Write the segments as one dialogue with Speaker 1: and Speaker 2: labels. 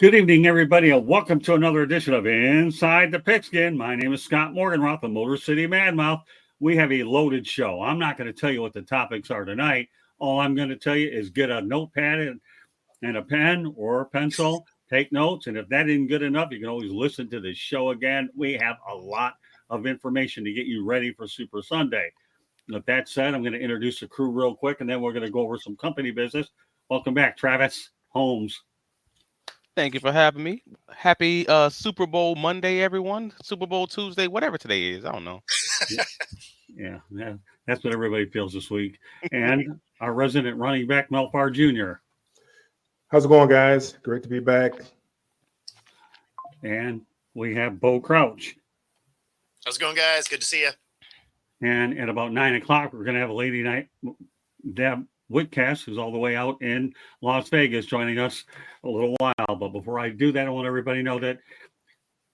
Speaker 1: Good evening, everybody, and welcome to another edition of Inside the Pigskin. My name is Scott Morganroth, the Motor City Madmouth. We have a loaded show. I'm not going to tell you what the topics are tonight. All I'm going to tell you is get a notepad and a pen or a pencil, take notes, and if that isn't good enough, you can always listen to the show again. We have a lot of information to get you ready for Super Sunday. With that said, I'm going to introduce the crew real quick, and then we're going to go over some company business. Welcome back, Travis Holmes.
Speaker 2: Thank you for having me. Happy Super Bowl Monday, everyone. Super Bowl Tuesday, whatever today is. I don't know.
Speaker 1: Yeah, that's what everybody feels this week. And our resident running back, Melfar Jr.
Speaker 3: How's it going, guys? Great to be back.
Speaker 1: And we have Bo Crouch.
Speaker 4: How's it going, guys? Good to see you.
Speaker 1: And at about 9 o'clock, we're going to have a lady night. Deb Whitcast, who's all the way out in Las Vegas, joining us a little while. But before I do that, I want everybody to know that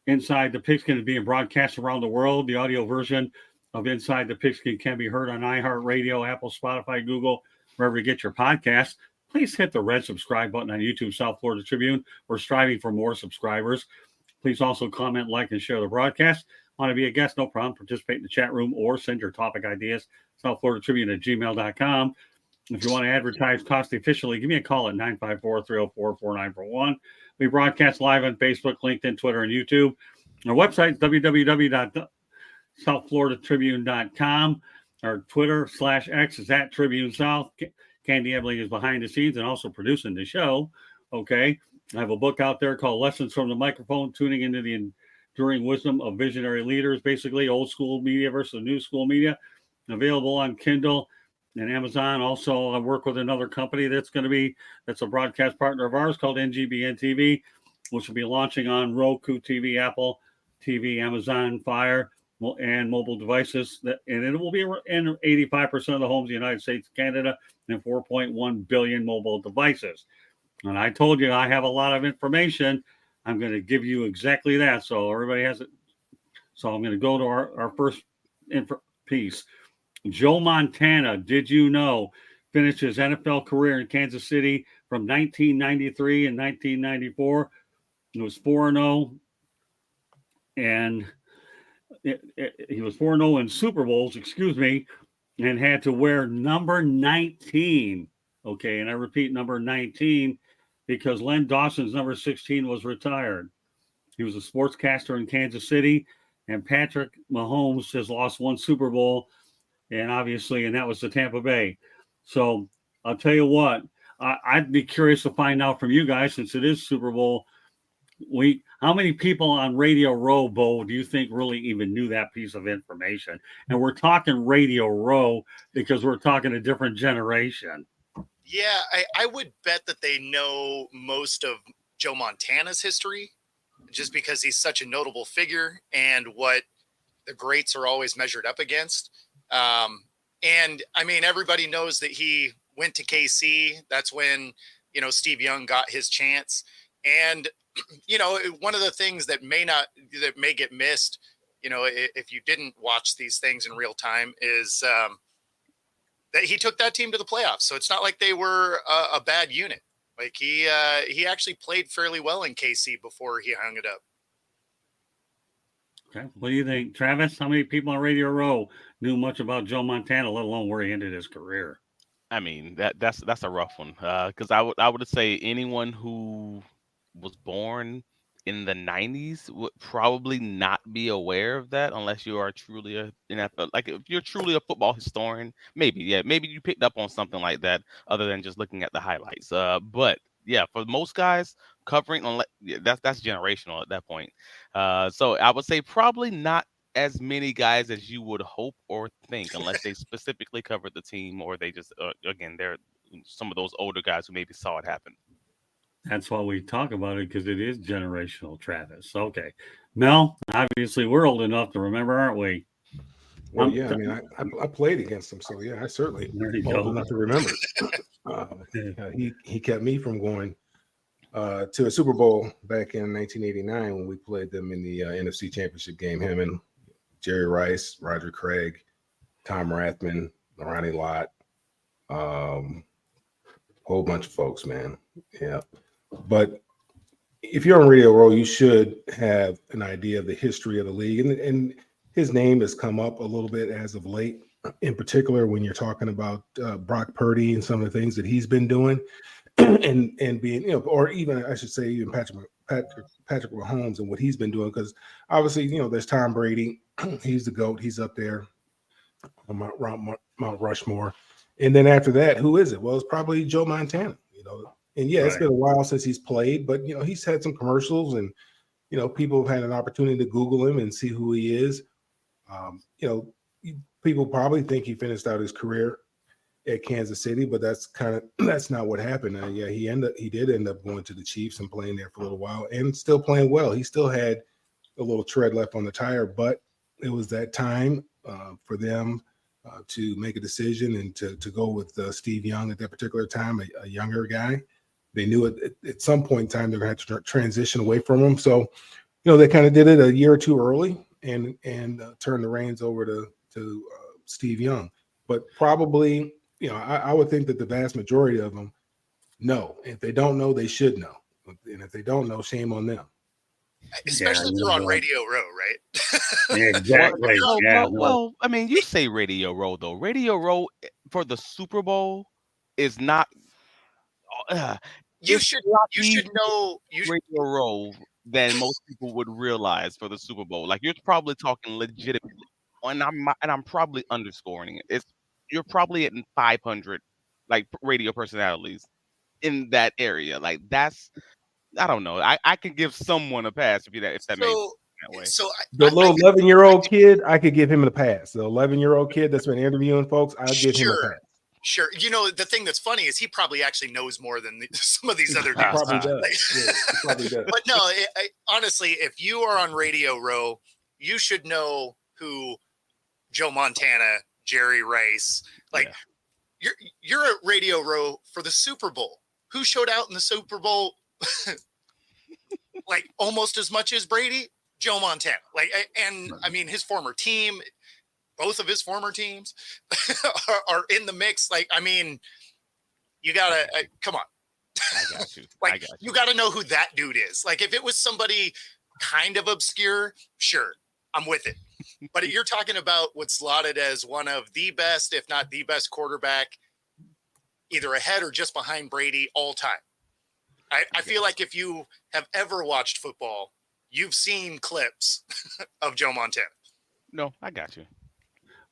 Speaker 1: Inside the Pigskin is being broadcast around the world. The audio version of Inside the Pigskin can be heard on iHeartRadio, Apple, Spotify, Google, wherever you get your podcasts. Please hit the red subscribe button on YouTube, South Florida Tribune. We're striving for more subscribers. Please also comment, like, and share the broadcast. Want to be a guest? No problem. Participate in the chat room or send your topic ideas, southfloridatribune@gmail.com. If you want to advertise cost efficiently, give me a call at 954-304-4941. We broadcast live on Facebook, LinkedIn, Twitter, and YouTube. Our website is www.southfloridatribune.com. Our Twitter/X is at Tribune South. Candy Ebling is behind the scenes and also producing the show. Okay. I have a book out there called Lessons from the Microphone, Tuning into the Enduring Wisdom of Visionary Leaders, basically old school media versus new school media, available on Kindle and Amazon. Also, I work with another company that's a broadcast partner of ours called NGBN TV, which will be launching on Roku TV, Apple TV, Amazon Fire, and mobile devices. And it will be in 85% of the homes in the United States, Canada, and 4.1 billion mobile devices. And I told you I have a lot of information. I'm going to give you exactly that. So everybody has it. So I'm going to go to our first piece. Joe Montana, did you know, finished his NFL career in Kansas City from 1993 and 1994. It was 4-0. And he was 4-0 in Super Bowls, and had to wear number 19. Okay, and I repeat, number 19, because Len Dawson's number 16 was retired. He was a sportscaster in Kansas City, and Patrick Mahomes has lost one Super Bowl, and that was the Tampa Bay. So I'll tell you what, I'd be curious to find out from you guys, since it is Super Bowl week, how many people on Radio Row, Bo, do you think really even knew that piece of information? And we're talking Radio Row because we're talking a different generation.
Speaker 4: Yeah, I would bet that they know most of Joe Montana's history, just because he's such a notable figure and what the greats are always measured up against. And I mean, everybody knows that he went to KC. That's when, Steve Young got his chance. And, one of the things that may get missed, if you didn't watch these things in real time, is that he took that team to the playoffs. So it's not like they were a bad unit. Like he actually played fairly well in KC before he hung it up.
Speaker 1: Okay. What do you think, Travis? How many people on Radio Row knew much about Joe Montana, let alone where he ended his career?
Speaker 2: I mean, that's a rough one. Because I would say anyone who was born in the 90s would probably not be aware of that unless you are truly if you're truly a football historian, maybe you picked up on something like that other than just looking at the highlights. But yeah, for most guys, covering that's generational at that point. So I would say probably not as many guys as you would hope or think, unless they specifically covered the team or they just again, they're some of those older guys who maybe saw it happen.
Speaker 1: That's why we talk about it, because it is generational, Travis. Okay. Mel, obviously we're old enough to remember, aren't we?
Speaker 3: Well, yeah, I mean, I played against him, so yeah, I certainly old enough to remember. He kept me from going to a Super Bowl back in 1989 when we played them in the NFC Championship game. Him and Jerry Rice, Roger Craig, Tom Rathman, Ronnie Lott, whole bunch of folks, man. Yeah. But if you're on Radio Row, you should have an idea of the history of the league, and his name has come up a little bit as of late. In particular, when you're talking about Brock Purdy and some of the things that he's been doing, and being, or even I should say, even Patrick Mahomes and what he's been doing, because obviously, there's Tom Brady, he's the GOAT, he's up there on Mount Rushmore, and then after that, who is it? Well, it's probably Joe Montana, and yeah, it's been a while since he's played, but he's had some commercials, and people have had an opportunity to Google him and see who he is. People probably think he finished out his career at Kansas City, but that's not what happened. Yeah, he did end up going to the Chiefs and playing there for a little while, and still playing well. He still had a little tread left on the tire, but it was that time for them to make a decision and to go with Steve Young at that particular time, a younger guy. They knew at some point in time they're going to have to transition away from him. So, they kind of did it a year or two early and turned the reins over to Steve Young. But probably, I would think that the vast majority of them know. If they don't know, they should know. And if they don't know, shame on them.
Speaker 4: Especially if you're on Radio Row, right?
Speaker 1: Exactly.
Speaker 2: Well, I mean, you say Radio Row, though. Radio Row for the Super Bowl is not.
Speaker 4: You should know.
Speaker 2: Radio Row than most people would realize for the Super Bowl. Like, you're probably talking legitimately, and I'm probably underscoring it. You're probably at 500 like radio personalities in that area. Like, that's, I don't know. I can give someone a pass if that makes sense that way.
Speaker 4: So
Speaker 3: the little 11-year-old kid, I could give him a pass. The 11-year-old kid that's been interviewing folks, I'll give him a pass.
Speaker 4: Sure. The thing that's funny is he probably actually knows more than some of these other dudes.
Speaker 3: Probably does. Yeah, he probably does.
Speaker 4: But no, honestly, if you are on Radio Row, you should know who Joe Montana, Jerry Rice, you're at Radio Row for the Super Bowl. Who showed out in the Super Bowl like almost as much as Brady? Joe Montana. I mean, his former team, both of his former teams are in the mix. I mean, you gotta come on.
Speaker 2: I got you.
Speaker 4: You gotta know who that dude is. If it was somebody kind of obscure, sure, I'm with it. But you're talking about what's lauded as one of the best, if not the best quarterback, either ahead or just behind Brady all time. I feel like if you have ever watched football, you've seen clips of Joe Montana.
Speaker 2: No, I got you.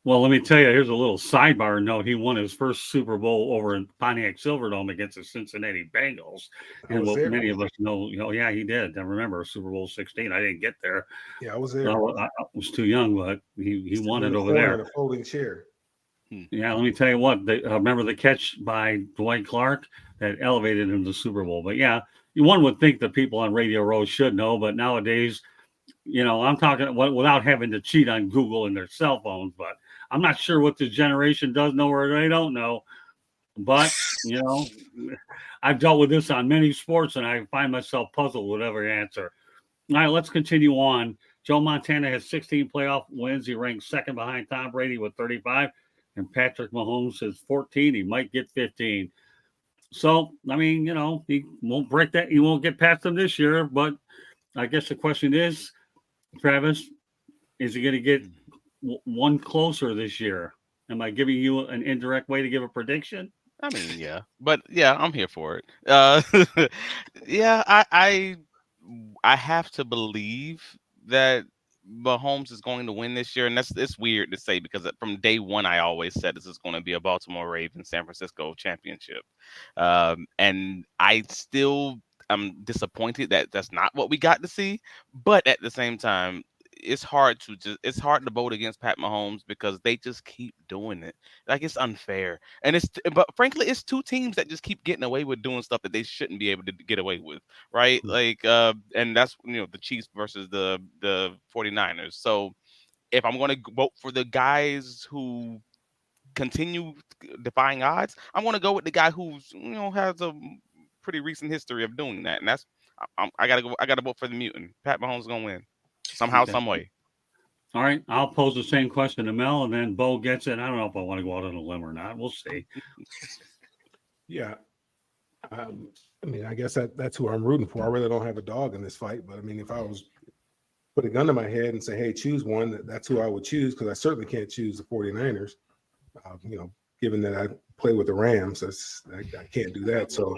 Speaker 1: Well, let me tell you, here's a little sidebar note. He won his first Super Bowl over in Pontiac Silverdome against the Cincinnati Bengals. And what many of us know, yeah, he did. I remember Super Bowl 16. I didn't get there.
Speaker 3: Yeah, I was there.
Speaker 1: I was too young, but he won it over there.
Speaker 3: In a folding chair.
Speaker 1: Yeah, let me tell you what. Remember the catch by Dwight Clark that elevated him to the Super Bowl. But yeah, one would think that people on Radio Row should know, but nowadays, I'm talking without having to cheat on Google and their cell phones, but I'm not sure what this generation does know or they don't know. But, I've dealt with this on many sports, and I find myself puzzled with every answer. All right, let's continue on. Joe Montana has 16 playoff wins. He ranks second behind Tom Brady with 35, and Patrick Mahomes has 14. He might get 15. So, I mean, he won't break that. He won't get past them this year, but I guess the question is, Travis, is he going to get one closer this year? Am I giving you an indirect way to give a prediction?
Speaker 2: I mean, yeah, but yeah, I'm here for it. Yeah, I have to believe that Mahomes is going to win this year, and it's weird to say because from day one I always said this is going to be a Baltimore Ravens San Francisco championship, and I'm disappointed that that's not what we got to see. But at the same time, it's hard to vote against Pat Mahomes because they just keep doing it. It's unfair, but frankly, it's two teams that just keep getting away with doing stuff that they shouldn't be able to get away with, right? And that's the Chiefs versus the 49ers. So if I'm going to vote for the guys who continue defying odds, I'm going to go with the guy who's has a pretty recent history of doing that, and that's I gotta vote for the mutant. Pat Mahomes is gonna win somehow, some way.
Speaker 1: All right, I'll pose the same question to Mel, and then Bo gets it. I don't know if I want to go out on a limb or not. We'll see.
Speaker 3: Yeah, I mean, I guess that's who I'm rooting for. I really don't have a dog in this fight, but I mean, if I was put a gun to my head and say, hey, choose one, that's who I would choose, because I certainly can't choose the 49ers. Given that I play with the Rams, I can't do that. So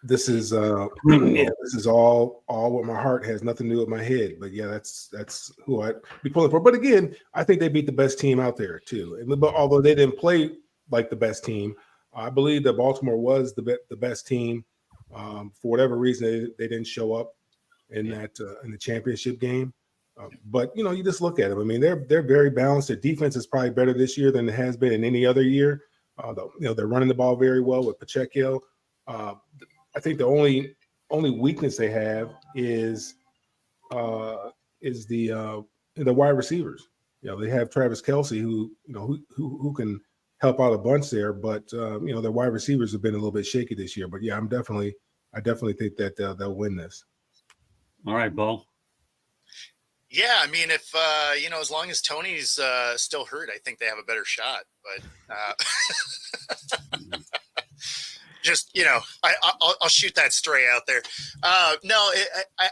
Speaker 3: this is this is all what my heart has, nothing to do with my head. But yeah, that's who I'd be pulling for. But again, I think they beat the best team out there too. But although they didn't play like the best team, I believe that Baltimore was the best team. For whatever reason, they didn't show up in the championship game. But you just look at them. I mean, they're very balanced. Their defense is probably better this year than it has been in any other year. They're running the ball very well with Pacheco. I think the only weakness they have is the wide receivers. They have Travis Kelce, who can help out a bunch there, but their wide receivers have been a little bit shaky this year. But yeah, I definitely think that they'll win this.
Speaker 1: All right, Bo.
Speaker 4: Yeah, I mean, if as long as Tony's still hurt, I think they have a better shot. But just I'll shoot that stray out there. No,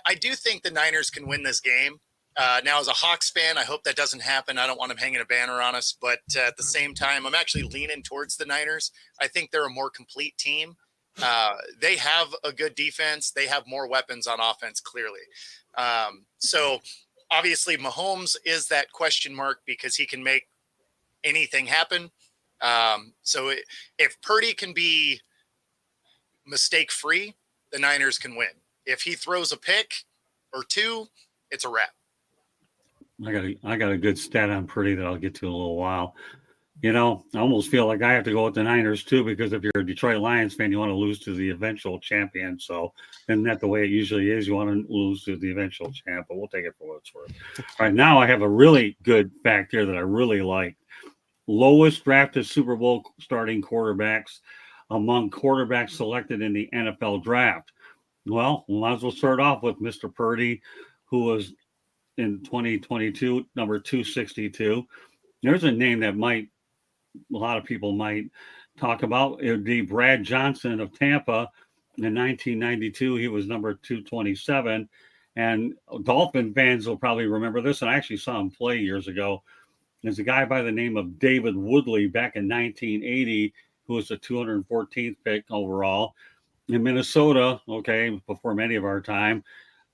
Speaker 4: I do think the Niners can win this game. Now, as a Hawks fan, I hope that doesn't happen. I don't want them hanging a banner on us. But at the same time, I'm actually leaning towards the Niners. I think they're a more complete team. They have a good defense. They have more weapons on offense, clearly. So obviously Mahomes is that question mark because he can make anything happen. So if Purdy can be mistake-free, the Niners can win. If he throws a pick or two, it's a wrap.
Speaker 1: I got a good stat on Purdy that I'll get to in a little while. I almost feel like I have to go with the Niners too, because if you're a Detroit Lions fan, you want to lose to the eventual champion. So isn't that the way it usually is? You want to lose to the eventual champ, but we'll take it for what it's worth. All right, now I have a really good fact here that I really like. Lowest drafted Super Bowl starting quarterbacks among quarterbacks selected in the NFL draft. Well, we might as well start off with Mr. Purdy, who was in 2022, number 262. There's a name that a lot of people might talk about. It would be Brad Johnson of Tampa. In 1992, he was number 227. And Dolphin fans will probably remember this. And I actually saw him play years ago. There's a guy by the name of David Woodley back in 1980, who was the 214th pick overall. In Minnesota, before many of our time,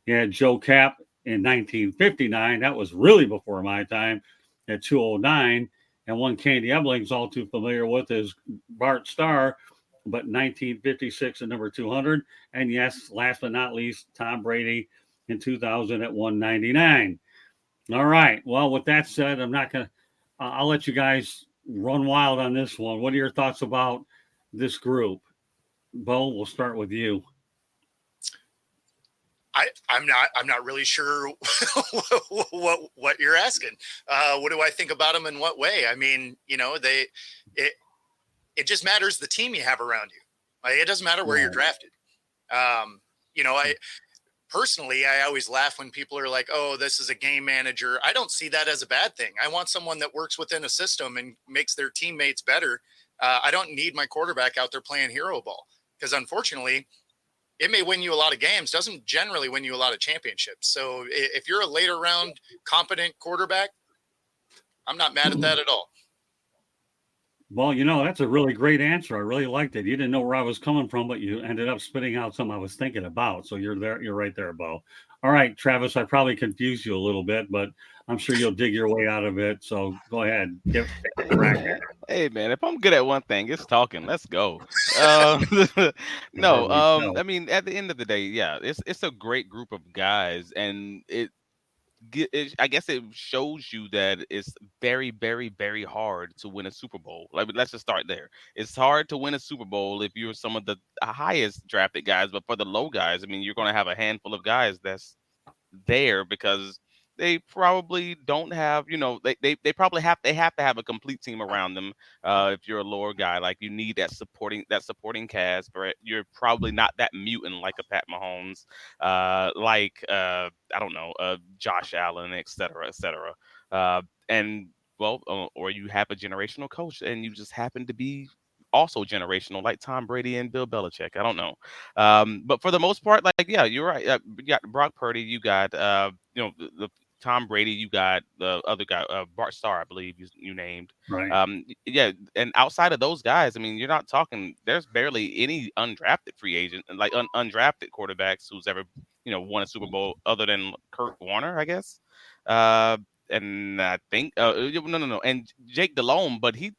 Speaker 1: you had Joe Cap in 1959. That was really before my time, at 209. And one Candy Ebling's all too familiar with is bartstarr, but 1956 at number 200. And yes, last but not least, Tom Brady in 2000 at 199. All right. Well, with that said, I'll let you guys run wild on this one. What are your thoughts about this group? Bo, we'll start with you.
Speaker 4: I'm not really sure what you're asking. What do I think about them in what way? I mean, it just matters the team you have around you. It doesn't matter where you're drafted. I personally, I always laugh when people are like, oh, this is a game manager. I don't see that as a bad thing. I want someone that works within a system and makes their teammates better. I don't need my quarterback out there playing hero ball, because unfortunately, it may win you a lot of games, doesn't generally win you a lot of championships. So if you're a later round competent quarterback, I'm not mad at that at all.
Speaker 1: Well, that's a really great answer. I really liked it. You didn't know where I was coming from, but you ended up spitting out something I was thinking about. So you're there. You're right there, Bo. All right, Travis, I probably confused you a little bit, but I'm sure you'll dig your way out of it. So go ahead. Take a crack at it.
Speaker 2: Hey, man, if I'm good at one thing, it's talking. Let's go. No, I mean, at the end of the day, yeah, it's a great group of guys, and I guess it shows you that it's very, very, very hard to win a Super Bowl. Like, let's just start there. It's hard to win a Super Bowl if you're some of the highest drafted guys, but for the low guys, I mean, you're going to have a handful of guys that's there because they probably don't have, they probably have to have a complete team around them. If you're a lower guy, like you need that supporting cast, but you're probably not that mutant like a Pat Mahomes, I don't know, Josh Allen, et cetera, and well, or you have a generational coach and you just happen to be also generational, like Tom Brady and Bill Belichick. I don't know. But for the most part, like, yeah, you're right. You got Brock Purdy, you got, the Tom Brady, you got the other guy, bartstarr, I believe you named.
Speaker 1: Right.
Speaker 2: Yeah, and outside of those guys, I mean, you're not talking. There's barely any undrafted free agent, like undrafted quarterbacks who's ever won a Super Bowl other than Kurt Warner, I guess. And I think no, and Jake Delhomme, but he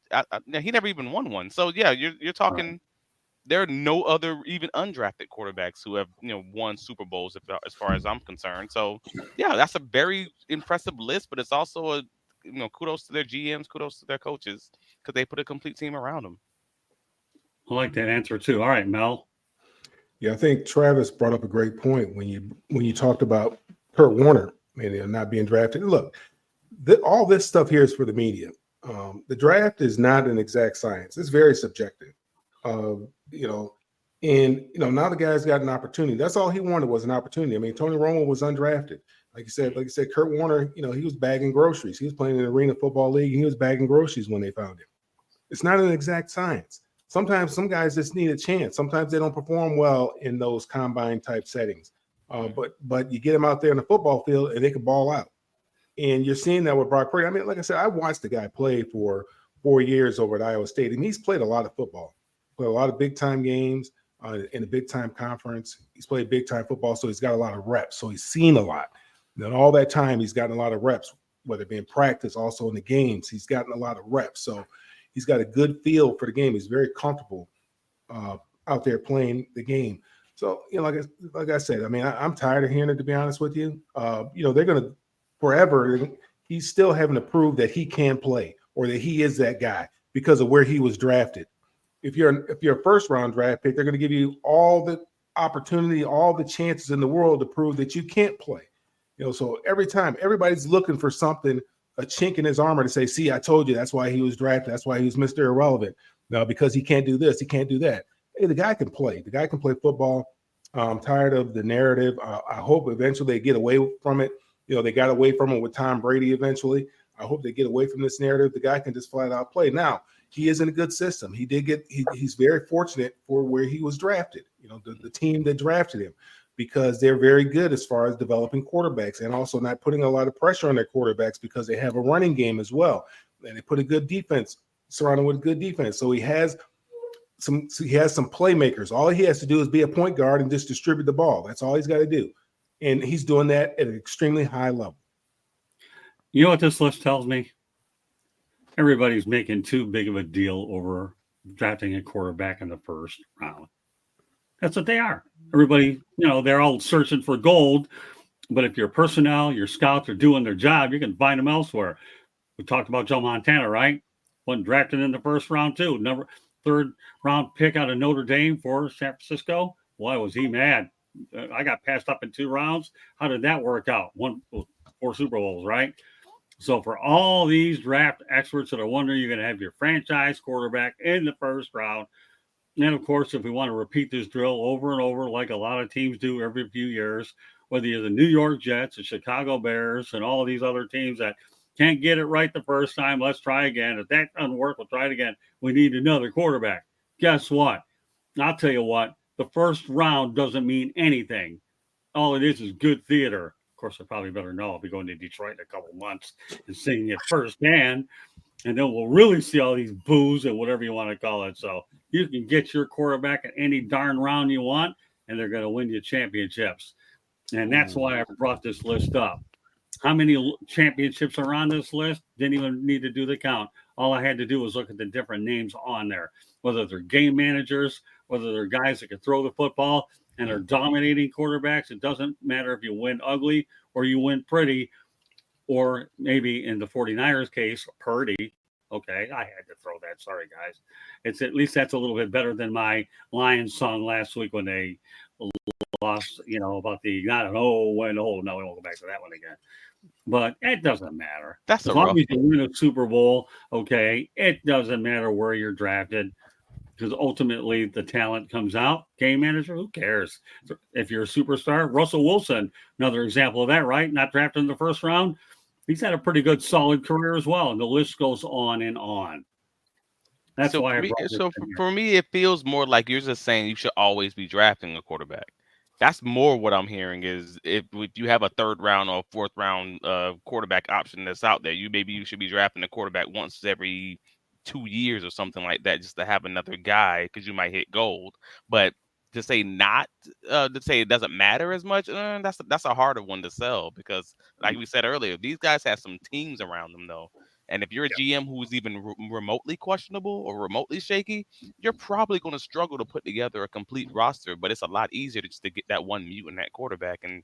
Speaker 2: never even won one. So yeah, you're talking.
Speaker 1: Right.
Speaker 2: There are no other even undrafted quarterbacks who have won Super Bowls, as far as I'm concerned. So yeah, that's a very impressive list, but it's also a kudos to their GMs, kudos to their coaches, because they put a complete team around them.
Speaker 1: I like that answer too. All right, Mel.
Speaker 3: Yeah, I think Travis brought up a great point when you talked about Kurt Warner and not being drafted. Look, all this stuff here is for the media. The draft is not an exact science. It's very subjective. Now the guy's got an opportunity. That's all he wanted was an opportunity. I mean, Tony Romo was undrafted. Like you said, Kurt Warner, he was bagging groceries. He was playing in the Arena Football League, and he was bagging groceries when they found him. It's not an exact science. Sometimes some guys just need a chance. Sometimes they don't perform well in those combine type settings. But you get them out there in the football field and they can ball out. And you're seeing that with Brock Purdy. I mean, like I said, I watched the guy play for 4 years over at Iowa State, and he's played a lot of football, played a lot of big time games in a big time conference. He's played big time football, so he's got a lot of reps. So he's seen a lot. And all that time, he's gotten a lot of reps, whether it be in practice, also in the games. He's gotten a lot of reps. So he's got a good feel for the game. He's very comfortable out there playing the game. So, like I said, I mean, I'm tired of hearing it, to be honest with you. They're going to forever. He's still having to prove that he can play or that he is that guy because of where he was drafted. If you're a first round draft pick, they're going to give you all the opportunity, all the chances in the world to prove that you can't play. So every time everybody's looking for something, a chink in his armor to say, see, I told you, that's why he was drafted. That's why he was Mr. Irrelevant. Now, because he can't do this, he can't do that. Hey, the guy can play. The guy can play football. I'm tired of the narrative. I hope eventually they get away from it. They got away from it with Tom Brady eventually. I hope they get away from this narrative. The guy can just flat out play. Now, he is in a good system. He's very fortunate for where he was drafted, the team that drafted him, because they're very good as far as developing quarterbacks and also not putting a lot of pressure on their quarterbacks because they have a running game as well. And they put a good defense, surrounded with good defense. So he has some playmakers. All he has to do is be a point guard and just distribute the ball. That's all he's got to do. And he's doing that at an extremely high level.
Speaker 1: You know what this list tells me? Everybody's making too big of a deal over drafting a quarterback in the first round. That's what they are. Everybody, they're all searching for gold. But if your personnel, your scouts are doing their job, you can find them elsewhere. We talked about Joe Montana, right? Wasn't drafted in the first round, too. Third round pick out of Notre Dame for San Francisco. Boy, was he mad. I got passed up in 2 rounds. How did that work out? 4 Super Bowls, right? So for all these draft experts that are wondering, you're going to have your franchise quarterback in the first round. And of course, if we want to repeat this drill over and over, like a lot of teams do every few years, whether you're the New York Jets, the Chicago Bears, and all of these other teams that can't get it right the first time, let's try again. If that doesn't work, we'll try it again. We need another quarterback. Guess what? I'll tell you what, the first round doesn't mean anything. All it is good theater. Of course, I probably better know. I'll be going to Detroit in a couple months and seeing it firsthand. And then we'll really see all these boos and whatever you want to call it. So you can get your quarterback at any darn round you want, and they're going to win you championships. And that's why I brought this list up. How many championships are on this list? Didn't even need to do the count. All I had to do was look at the different names on there, whether they're game managers, whether they're guys that can throw the football and are dominating quarterbacks. It doesn't matter if you win ugly or you win pretty, or maybe in the 49ers case, Purdy. Okay, I had to throw that. Sorry, guys. It's at least that's a little bit better than my Lions song last week when they lost, about the not an win. No, we won't go back to that one again. But it doesn't matter.
Speaker 2: That's
Speaker 1: as long as you win a Super Bowl, okay, it doesn't matter where you're drafted, because ultimately the talent comes out. Game manager, who cares? If you're a superstar, Russell Wilson, another example of that, right? Not drafted in the first round. He's had a pretty good, solid career as well. And the list goes on and on. That's
Speaker 2: So
Speaker 1: why
Speaker 2: for
Speaker 1: I
Speaker 2: me,
Speaker 1: brought this
Speaker 2: so
Speaker 1: in here.
Speaker 2: for me, it feels more like you're just saying you should always be drafting a quarterback. That's more what I'm hearing is if you have a third round or fourth round quarterback option that's out there, you should be drafting a quarterback once every 2 years or something like that, just to have another guy because you might hit gold. But to say to say it doesn't matter as much, that's a harder one to sell because, like we said earlier, these guys have some teams around them though. And if you're a GM who's even remotely questionable or remotely shaky, you're probably going to struggle to put together a complete roster. But it's a lot easier just to get that one mutant at quarterback and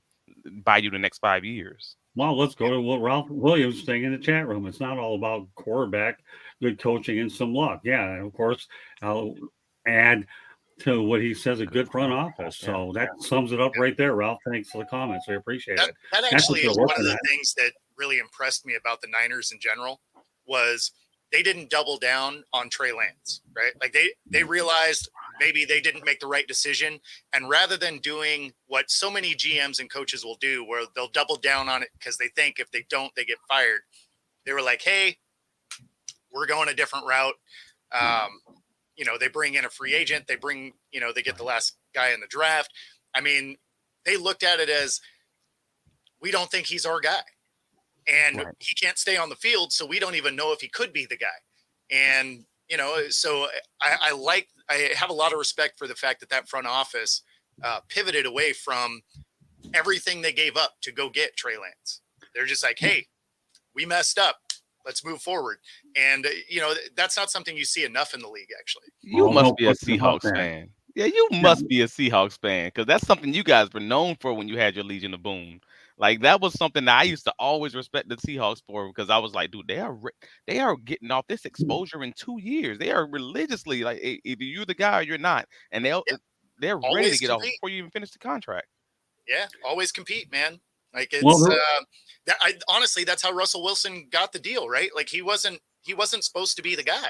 Speaker 2: buy you the next 5 years.
Speaker 1: Well, let's go to what Ralph Williams saying in the chat room. It's not all about quarterback, good coaching, and some luck. Yeah, and of course, I'll add to what he says a good front office. So that sums it up right there, Ralph. Thanks for the comments. We appreciate it.
Speaker 4: That
Speaker 1: That's
Speaker 4: actually
Speaker 1: what
Speaker 4: is
Speaker 1: they're
Speaker 4: one of
Speaker 1: looking
Speaker 4: the
Speaker 1: at.
Speaker 4: things that really impressed me about the Niners in general was they didn't double down on Trey Lance, right? Like they realized maybe they didn't make the right decision. And rather than doing what so many GMs and coaches will do, where they'll double down on it because they think if they don't, they get fired. They were like, hey, we're going a different route. They bring in a free agent. They get the last guy in the draft. I mean, they looked at it as, we don't think he's our guy. And he can't stay on the field, so we don't even know if he could be the guy. And, so I have a lot of respect for the fact that front office pivoted away from everything they gave up to go get Trey Lance. They're just like, hey, we messed up. Let's move forward. And, that's not something you see enough in the league, actually.
Speaker 2: You must be a Seahawks fan. Yeah, you must be a Seahawks fan because that's something you guys were known for when you had your Legion of Boom. Like that was something that I used to always respect the Seahawks for because I was like, dude, they are getting off this exposure in 2 years. They are religiously like, either you're the guy or you're not, and they're ready to get off before you even finish the contract.
Speaker 4: Yeah, always compete, man. Like it's honestly, that's how Russell Wilson got the deal, right? Like he wasn't supposed to be the guy.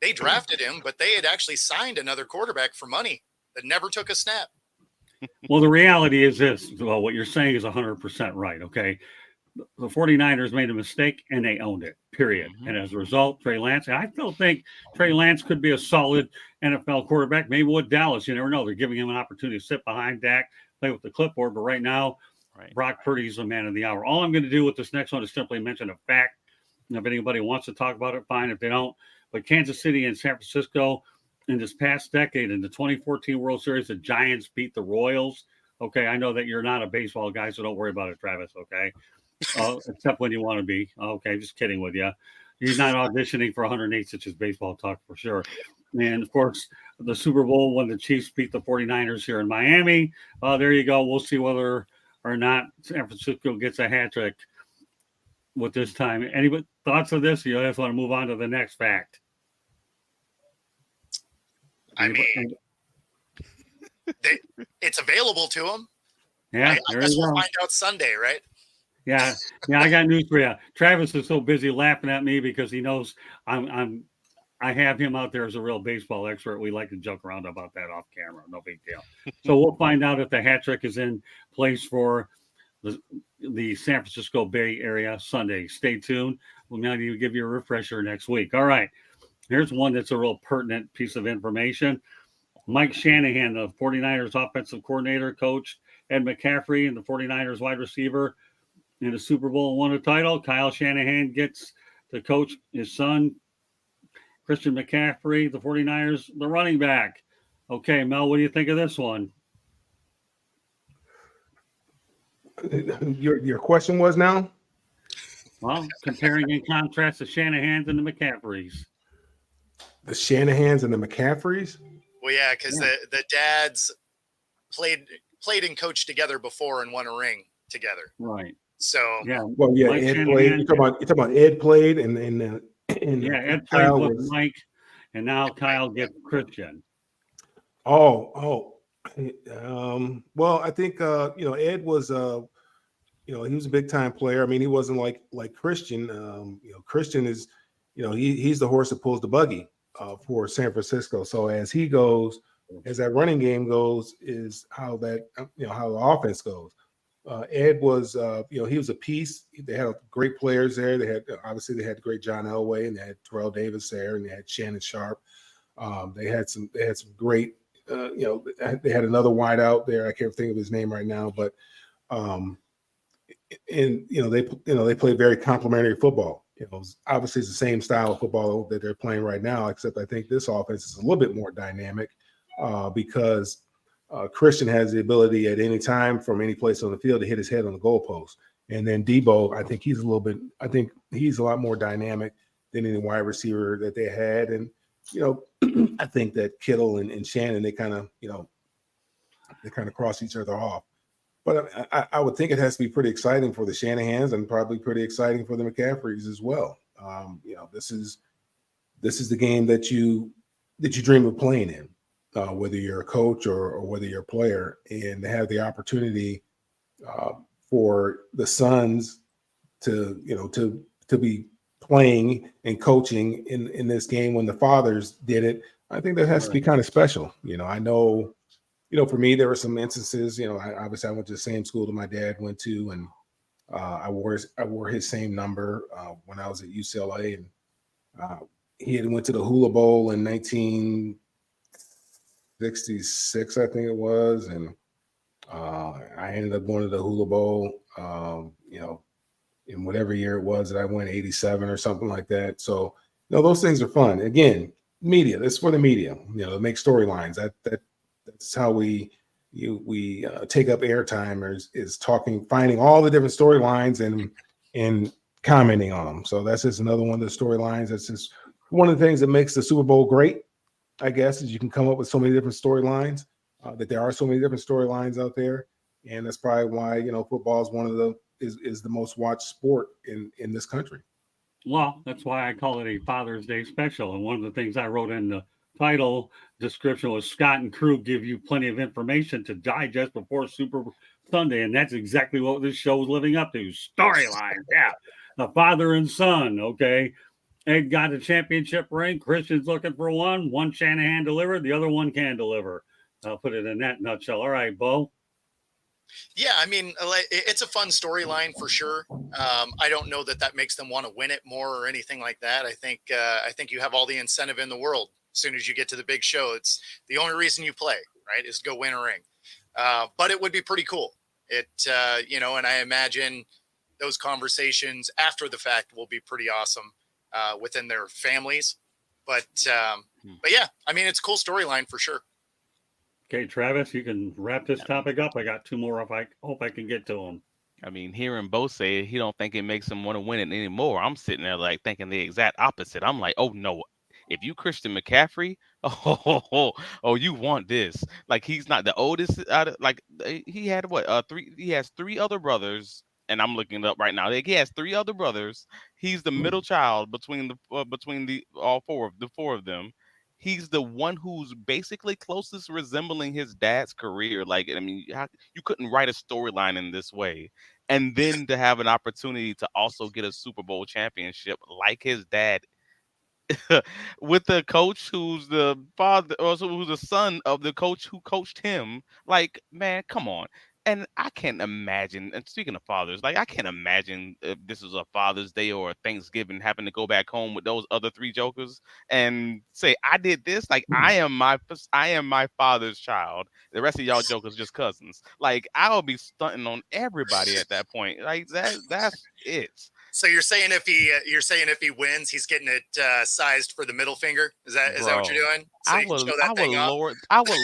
Speaker 4: They drafted him, but they had actually signed another quarterback for money that never took a snap.
Speaker 1: Well, the reality is this. Well, what you're saying is 100% right. Okay. The 49ers made a mistake and they owned it, period. Mm-hmm. And as a result, Trey Lance, I still think Trey Lance could be a solid NFL quarterback, maybe with Dallas. You never know. They're giving him an opportunity to sit behind Dak, play with the clipboard. But right now, Brock Purdy is the man of the hour. All I'm going to do with this next one is simply mention a fact. And if anybody wants to talk about it, fine. If they don't. But Kansas City and San Francisco, in this past decade, in the 2014 World Series, the Giants beat the Royals. Okay, I know that you're not a baseball guy, so don't worry about it, Travis, okay? Except when you want to be. Okay, just kidding with you. He's not auditioning for 108 Stitches baseball talk for sure. And, of course, the Super Bowl when the Chiefs beat the 49ers here in Miami. There you go. We'll see whether or not San Francisco gets a hat trick with this time. Any thoughts of this? You just want to move on to the next fact.
Speaker 4: I mean, it's available to them.
Speaker 1: Yeah,
Speaker 4: I guess we'll find out Sunday, right?
Speaker 1: Yeah. I got news for you. Travis is so busy laughing at me because he knows I have him out there as a real baseball expert. We like to joke around about that off camera. No big deal. So we'll find out if the hat trick is in place for the San Francisco Bay Area Sunday. Stay tuned. We'll maybe give you a refresher next week. All right. Here's one that's a real pertinent piece of information. Mikeshanahan, the 49ers offensive coordinator, coached edmccaffrey and the 49ers wide receiver in the Super Bowl and won a title. Kyleshanahan gets to coach his son, christianmccaffrey, the 49ers, the running back. Okay, Mel, what do you think of this one?
Speaker 3: Your question was now?
Speaker 1: Well, comparing and contrast the Shanahans and the McCaffreys.
Speaker 3: The Shanahans and the McCaffreys?
Speaker 4: Well, yeah, because the dads played and coached together before and won a ring together.
Speaker 1: Right.
Speaker 4: So
Speaker 3: yeah. Well, yeah,
Speaker 1: Mike
Speaker 3: Ed
Speaker 1: Shanahan,
Speaker 3: played. You're talking about Ed played and
Speaker 1: Ed played with Mike, and now Kyle gets Christian.
Speaker 3: Well, I think Ed was he was a big time player. I mean, he wasn't like Christian. Christian is, he's the horse that pulls the buggy for San Francisco. So as he goes, as that running game goes, is how that how the offense goes. Ed was, he was a piece. They had great players there. They had great John Elway, and they had Terrell Davis there, and they had Shannon Sharp. They had some great, they had another wide out there. I can't think of his name right now, but they played very complimentary football. Obviously it's the same style of football that they're playing right now, except I think this offense is a little bit more dynamic because Christian has the ability at any time from any place on the field to hit his head on the goalpost. And then Debo, I think he's a lot more dynamic than any wide receiver that they had. And, I think that Kittle and Shannon, they kind of cross each other off. But I would think it has to be pretty exciting for the Shanahans and probably pretty exciting for the McCaffreys as well. This is the game that you dream of playing in, whether you're a coach or whether you're a player, and to have the opportunity for the sons to be playing and coaching in this game when the fathers did it. I think that has to be kind of special. I know. For me, there were some instances, obviously I went to the same school that my dad went to, and I wore his same number when I was at UCLA, and he had went to the Hula Bowl in 1966, I think it was, and I ended up going to the Hula Bowl, in whatever year it was that I went, 87 or something like that. So, those things are fun. Again, media, that's for the media, to make storylines. That's how we take up airtime, is talking, finding all the different storylines and commenting on them. So that's just another one of the storylines. That's just one of the things that makes the Super Bowl great, I guess, is you can come up with so many different storylines, that there are so many different storylines out there. And that's probably why, football is is the most watched sport in this country.
Speaker 1: Well, that's why I call it a Father's Day special. And one of the things I wrote in the title description was Scott and crew give you plenty of information to digest before Super Sunday. And that's exactly what this show is living up to. Storylines. Yeah. The father and son. Okay. Ed got a championship ring. Christian's looking for one Shanahan delivered. The other one can deliver. I'll put it in that nutshell. All right, Bo.
Speaker 4: Yeah, I mean, it's a fun storyline for sure. I don't know that makes them want to win it more or anything like that. I think you have all the incentive in the world. As soon as you get to the big show, it's the only reason you play, right, is to go win a ring. But it would be pretty cool. And I imagine those conversations after the fact will be pretty awesome within their families. But yeah, I mean, it's a cool storyline for sure.
Speaker 1: Okay, Travis, you can wrap this topic up. I got two more. If I hope I can get to them.
Speaker 2: I mean, hearing Bo say he don't think it makes him want to win it anymore. I'm sitting there like thinking the exact opposite. I'm like, oh no, if you Christian McCaffrey, you want this. Like, he's not the oldest. He had three. He has three other brothers, and I'm looking it up right now. Like, he has three other brothers. He's the middle child between the four of them. He's the one who's basically closest resembling his dad's career. Like, I mean, you couldn't write a storyline in this way. And then to have an opportunity to also get a Super Bowl championship like his dad, with the coach who's the father, also who's the son of the coach who coached him. Like, man, come on. And I can't imagine, and speaking of fathers, like, I can't imagine if this is a Father's Day or a Thanksgiving having to go back home with those other three jokers and say, I did this. Like, I am my father's child. The rest of y'all jokers just cousins. Like, I'll be stunting on everybody at that point. Like, that's it.
Speaker 4: So you're saying if he wins, he's getting it sized for the middle finger? Is that what you're doing? So
Speaker 2: I would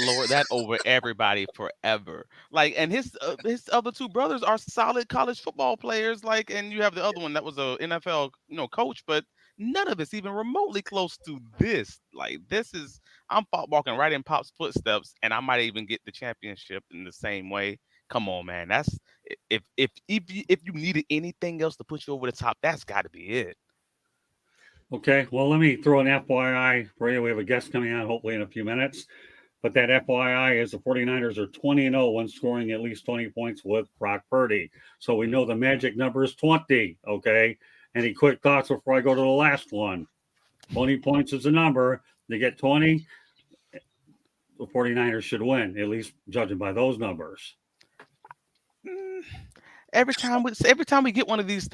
Speaker 2: lord that over everybody forever. Like, and his other two brothers are solid college football players. Like, and you have the other one that was a NFL coach, but none of it's even remotely close to this. Like, I'm walking right in Pop's footsteps, and I might even get the championship in the same way. Come on, man. That's if you needed anything else to put you over the top, that's got to be it.
Speaker 1: Okay, well, let me throw an FYI for you. We have a guest coming on hopefully in a few minutes. But that FYI is the 49ers are 20-0 when scoring at least 20 points with Brock Purdy. So we know the magic number is 20, okay? Any quick thoughts before I go to the last one? 20 points is the number. They get 20, the 49ers should win, at least judging by those numbers.
Speaker 2: every time we get one of these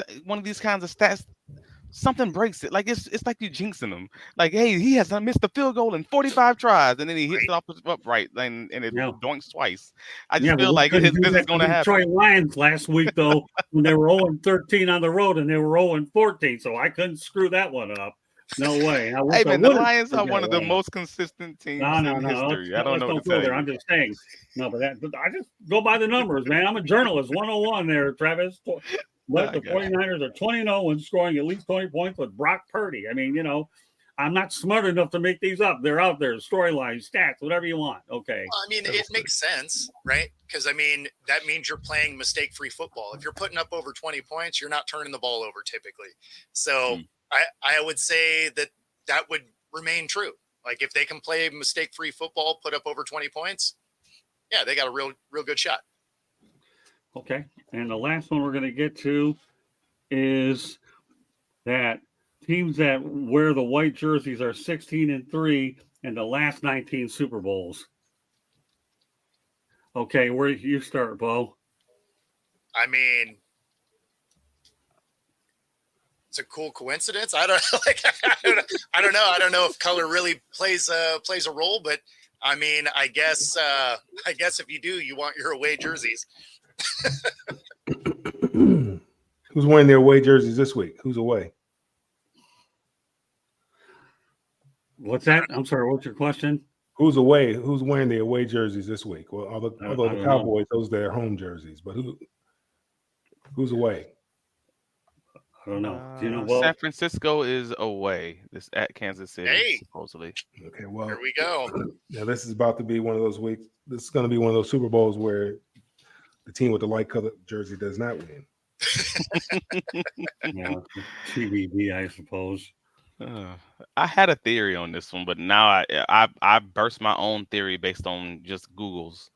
Speaker 2: kinds of stats, something breaks it. Like it's like you jinxing them. Like, hey, he has not missed a field goal in 45 tries, and then he hits it off his upright, and it doinks twice. I just feel like this is going to happen.
Speaker 1: Detroit Lions last week though, when they were 0-13 on the road and they were 0-14, so I couldn't screw that one up. No way.
Speaker 2: Hey man, the Lions are one of the most consistent teams in history. I don't know what to tell you.
Speaker 1: I'm just saying. No, but I just go by the numbers, man. I'm a journalist. 101 there, Travis. But the 49ers are 20-0 when scoring at least 20 points with Brock Purdy. I mean, I'm not smart enough to make these up. They're out there, storylines, stats, whatever you want. Okay.
Speaker 4: Well, I mean, it makes sense, right? Because, I mean, that means you're playing mistake-free football. If you're putting up over 20 points, you're not turning the ball over typically. So I would say that would remain true. Like, if they can play mistake-free football, put up over 20 points, yeah, they got a real good shot.
Speaker 1: Okay. And the last one we're going to get to is that teams that wear the white jerseys are 16-3 in the last 19 Super Bowls. Okay, where do you start, Bo?
Speaker 4: I mean, it's a cool coincidence. I don't know. I don't know if color really plays a role, but I mean, I guess if you do, you want your away jerseys.
Speaker 3: Who's wearing their away jerseys this week? Who's away?
Speaker 1: What's that? I'm sorry. What's your question?
Speaker 3: Who's away? Who's wearing their away jerseys this week? Well, although the Cowboys, those are their home jerseys, but who's away?
Speaker 1: I don't know. Do you know? Well,
Speaker 2: San Francisco is away. This at Kansas City, supposedly.
Speaker 3: Okay, well,
Speaker 4: here we go.
Speaker 3: Now this is about to be one of those weeks. This is going to be one of those Super Bowls where the team with the light colored jersey does not win.
Speaker 1: Yeah, TBD, I suppose.
Speaker 2: I had a theory on this one, but now I burst my own theory based on just Google's.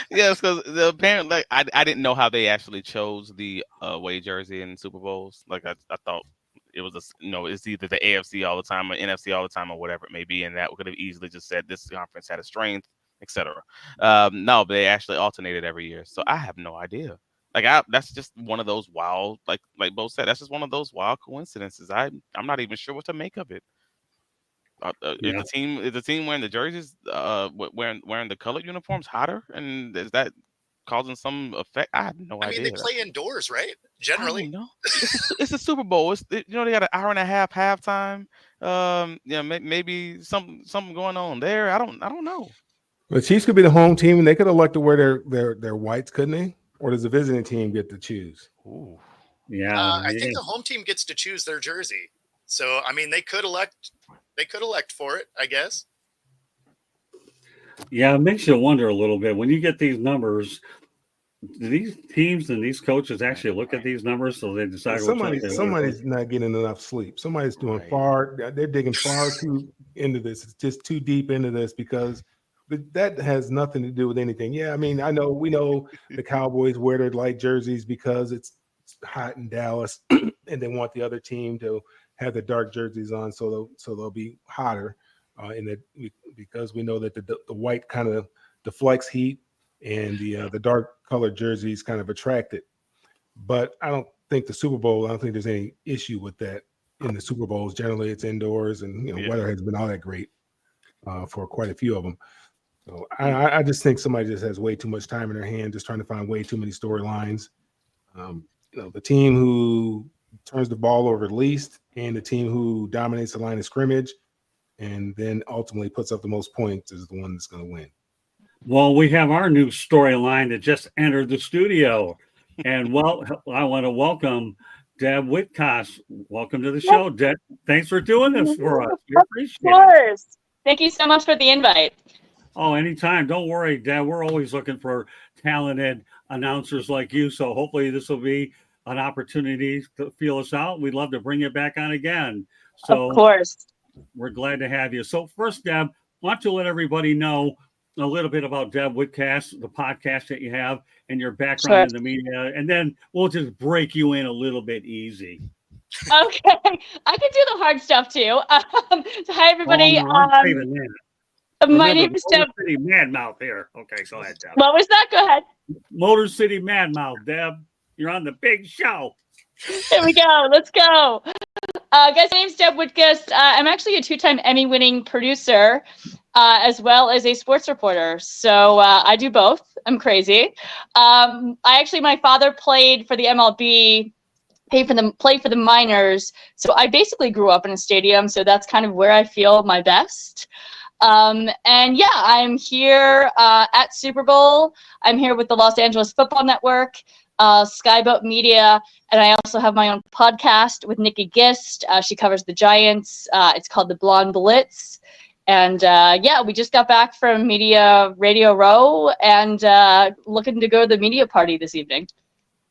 Speaker 2: Yes, because apparently I didn't know how they actually chose the away jersey in Super Bowls. Like I thought it was it's either the AFC all the time or NFC all the time or whatever it may be, and that could have easily just said this conference had a strength, etc. No, but they actually alternated every year, so I have no idea. Like that's just one of those wild, like Bo said, that's just one of those wild coincidences. I'm not even sure what to make of it. Is the team wearing the jerseys, wearing the colored uniforms hotter, and is that causing some effect? I have no idea.
Speaker 4: I mean, they play indoors, right? Generally,
Speaker 2: no. It's a Super Bowl. They got an hour and a half halftime. Maybe something going on there. I don't know.
Speaker 3: The Chiefs could be the home team, and they could elect to wear their whites, couldn't they? Or does the visiting team get to choose?
Speaker 2: Ooh.
Speaker 1: Yeah,
Speaker 4: I think the home team gets to choose their jersey. So I mean, they could elect for it, I guess.
Speaker 1: Yeah, it makes you wonder a little bit when you get these numbers. Do these teams and these coaches actually look at these numbers so they decide?
Speaker 3: Somebody's not getting enough sleep. Somebody's doing they're digging far too into this. It's just too deep into this because that has nothing to do with anything. Yeah, I mean, we know the Cowboys wear their light jerseys because it's hot in Dallas, and they want the other team to have the dark jerseys on, so they'll be hotter. Because we know that the white kind of deflects heat, and the dark colored jerseys kind of attract it. But I don't think there's any issue with that in the Super Bowls. Generally, it's indoors, and weather has been all that great for quite a few of them. So I just think somebody just has way too much time in their hand, just trying to find way too many storylines. The team who turns the ball over the least and the team who dominates the line of scrimmage and then ultimately puts up the most points is the one that's going to win.
Speaker 1: Well, we have our new storyline that just entered the studio. And I want to welcome Deb Whitcoss. Welcome to the show, Deb. Thanks for doing this for us. We appreciate it.
Speaker 5: Of course. Thank you so much for the invite.
Speaker 1: Oh, anytime. Don't worry, Deb. We're always looking for talented announcers like you. So hopefully this will be an opportunity to feel us out. We'd love to bring you back on again. So
Speaker 5: of course.
Speaker 1: We're glad to have you. So first, Deb, why don't you let everybody know a little bit about Deb Whitcoss, the podcast that you have, and your background in the media, and then we'll just break you in a little bit easy.
Speaker 5: Okay. I can do the hard stuff too. So hi, everybody. My name is Deb.
Speaker 1: Pretty mad mouth here. Okay, go ahead, Deb.
Speaker 5: What was that? Go ahead.
Speaker 1: Motor City Mad Mouth, Deb. You're on the big show.
Speaker 5: Here we go. Let's go. Guys, my name's Deb Woodgust. I'm actually a 2-time Emmy-winning producer, as well as a sports reporter. So I do both. I'm crazy. My father played for the MLB, played for the minors. So I basically grew up in a stadium. So that's kind of where I feel my best. And yeah, I'm here at Super Bowl. I'm here with the Los Angeles Football Network, Skyboat Media, and I also have my own podcast with Nikki Gist. She covers the Giants. It's called The Blonde Blitz. And yeah, we just got back from Radio Row and looking to go to the media party this evening.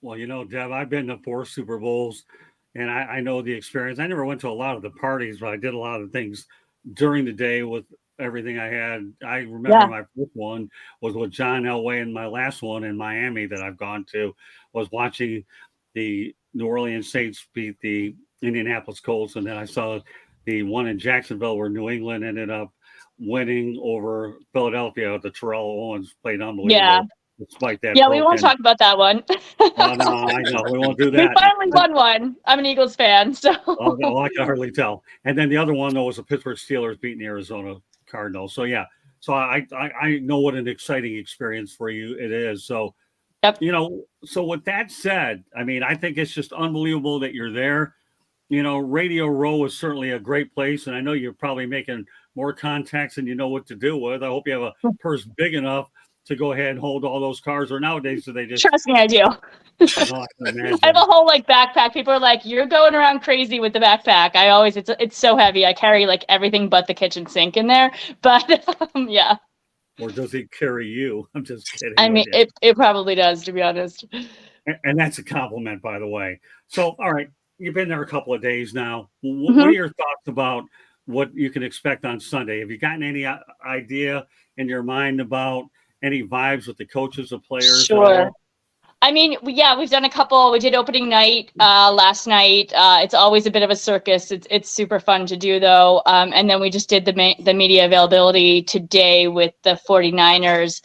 Speaker 1: Well, you know, Deb, I've been to 4 Super Bowls, and I know the experience. I never went to a lot of the parties, but I did a lot of things during the day with everything I had. I remember my first one was with John Elway, and my last one in Miami that I've gone to was watching the New Orleans Saints beat the Indianapolis Colts, and then I saw the one in Jacksonville where New England ended up winning over Philadelphia. The Terrell Owens played unbelievable.
Speaker 5: Yeah.
Speaker 1: Despite that.
Speaker 5: Yeah, we won't talk about that one.
Speaker 1: Oh, no, I know. We won't do that.
Speaker 5: We finally won one. I'm an Eagles fan, so.
Speaker 1: Oh, no, I can hardly tell. And then the other one, though, was the Pittsburgh Steelers beating the Arizona Cardinals. So, yeah. So I know what an exciting experience for you it is. So,
Speaker 5: yep.
Speaker 1: You know, so with that said, I mean, I think it's just unbelievable that you're there. You know, Radio Row is certainly a great place, and I know you're probably making more contacts than you know what to do with. I hope you have a purse big enough to go ahead and hold all those cars, or nowadays do they just
Speaker 5: trust me, I do.
Speaker 1: I
Speaker 5: have a whole backpack. People are like, you're going around crazy with the backpack. It's so heavy. I carry everything but the kitchen sink in there. But yeah.
Speaker 1: Or does it carry you? I'm just kidding.
Speaker 5: I mean, it probably does, to be honest.
Speaker 1: And that's a compliment, by the way. So, all right, you've been there a couple of days now. What are your thoughts about what you can expect on Sunday? Have you gotten any idea in your mind about any vibes with the coaches, the players?
Speaker 5: Sure. I mean, we've done a couple. We did opening night last night. It's always a bit of a circus. It's super fun to do, though. And then we just did the media availability today with the 49ers.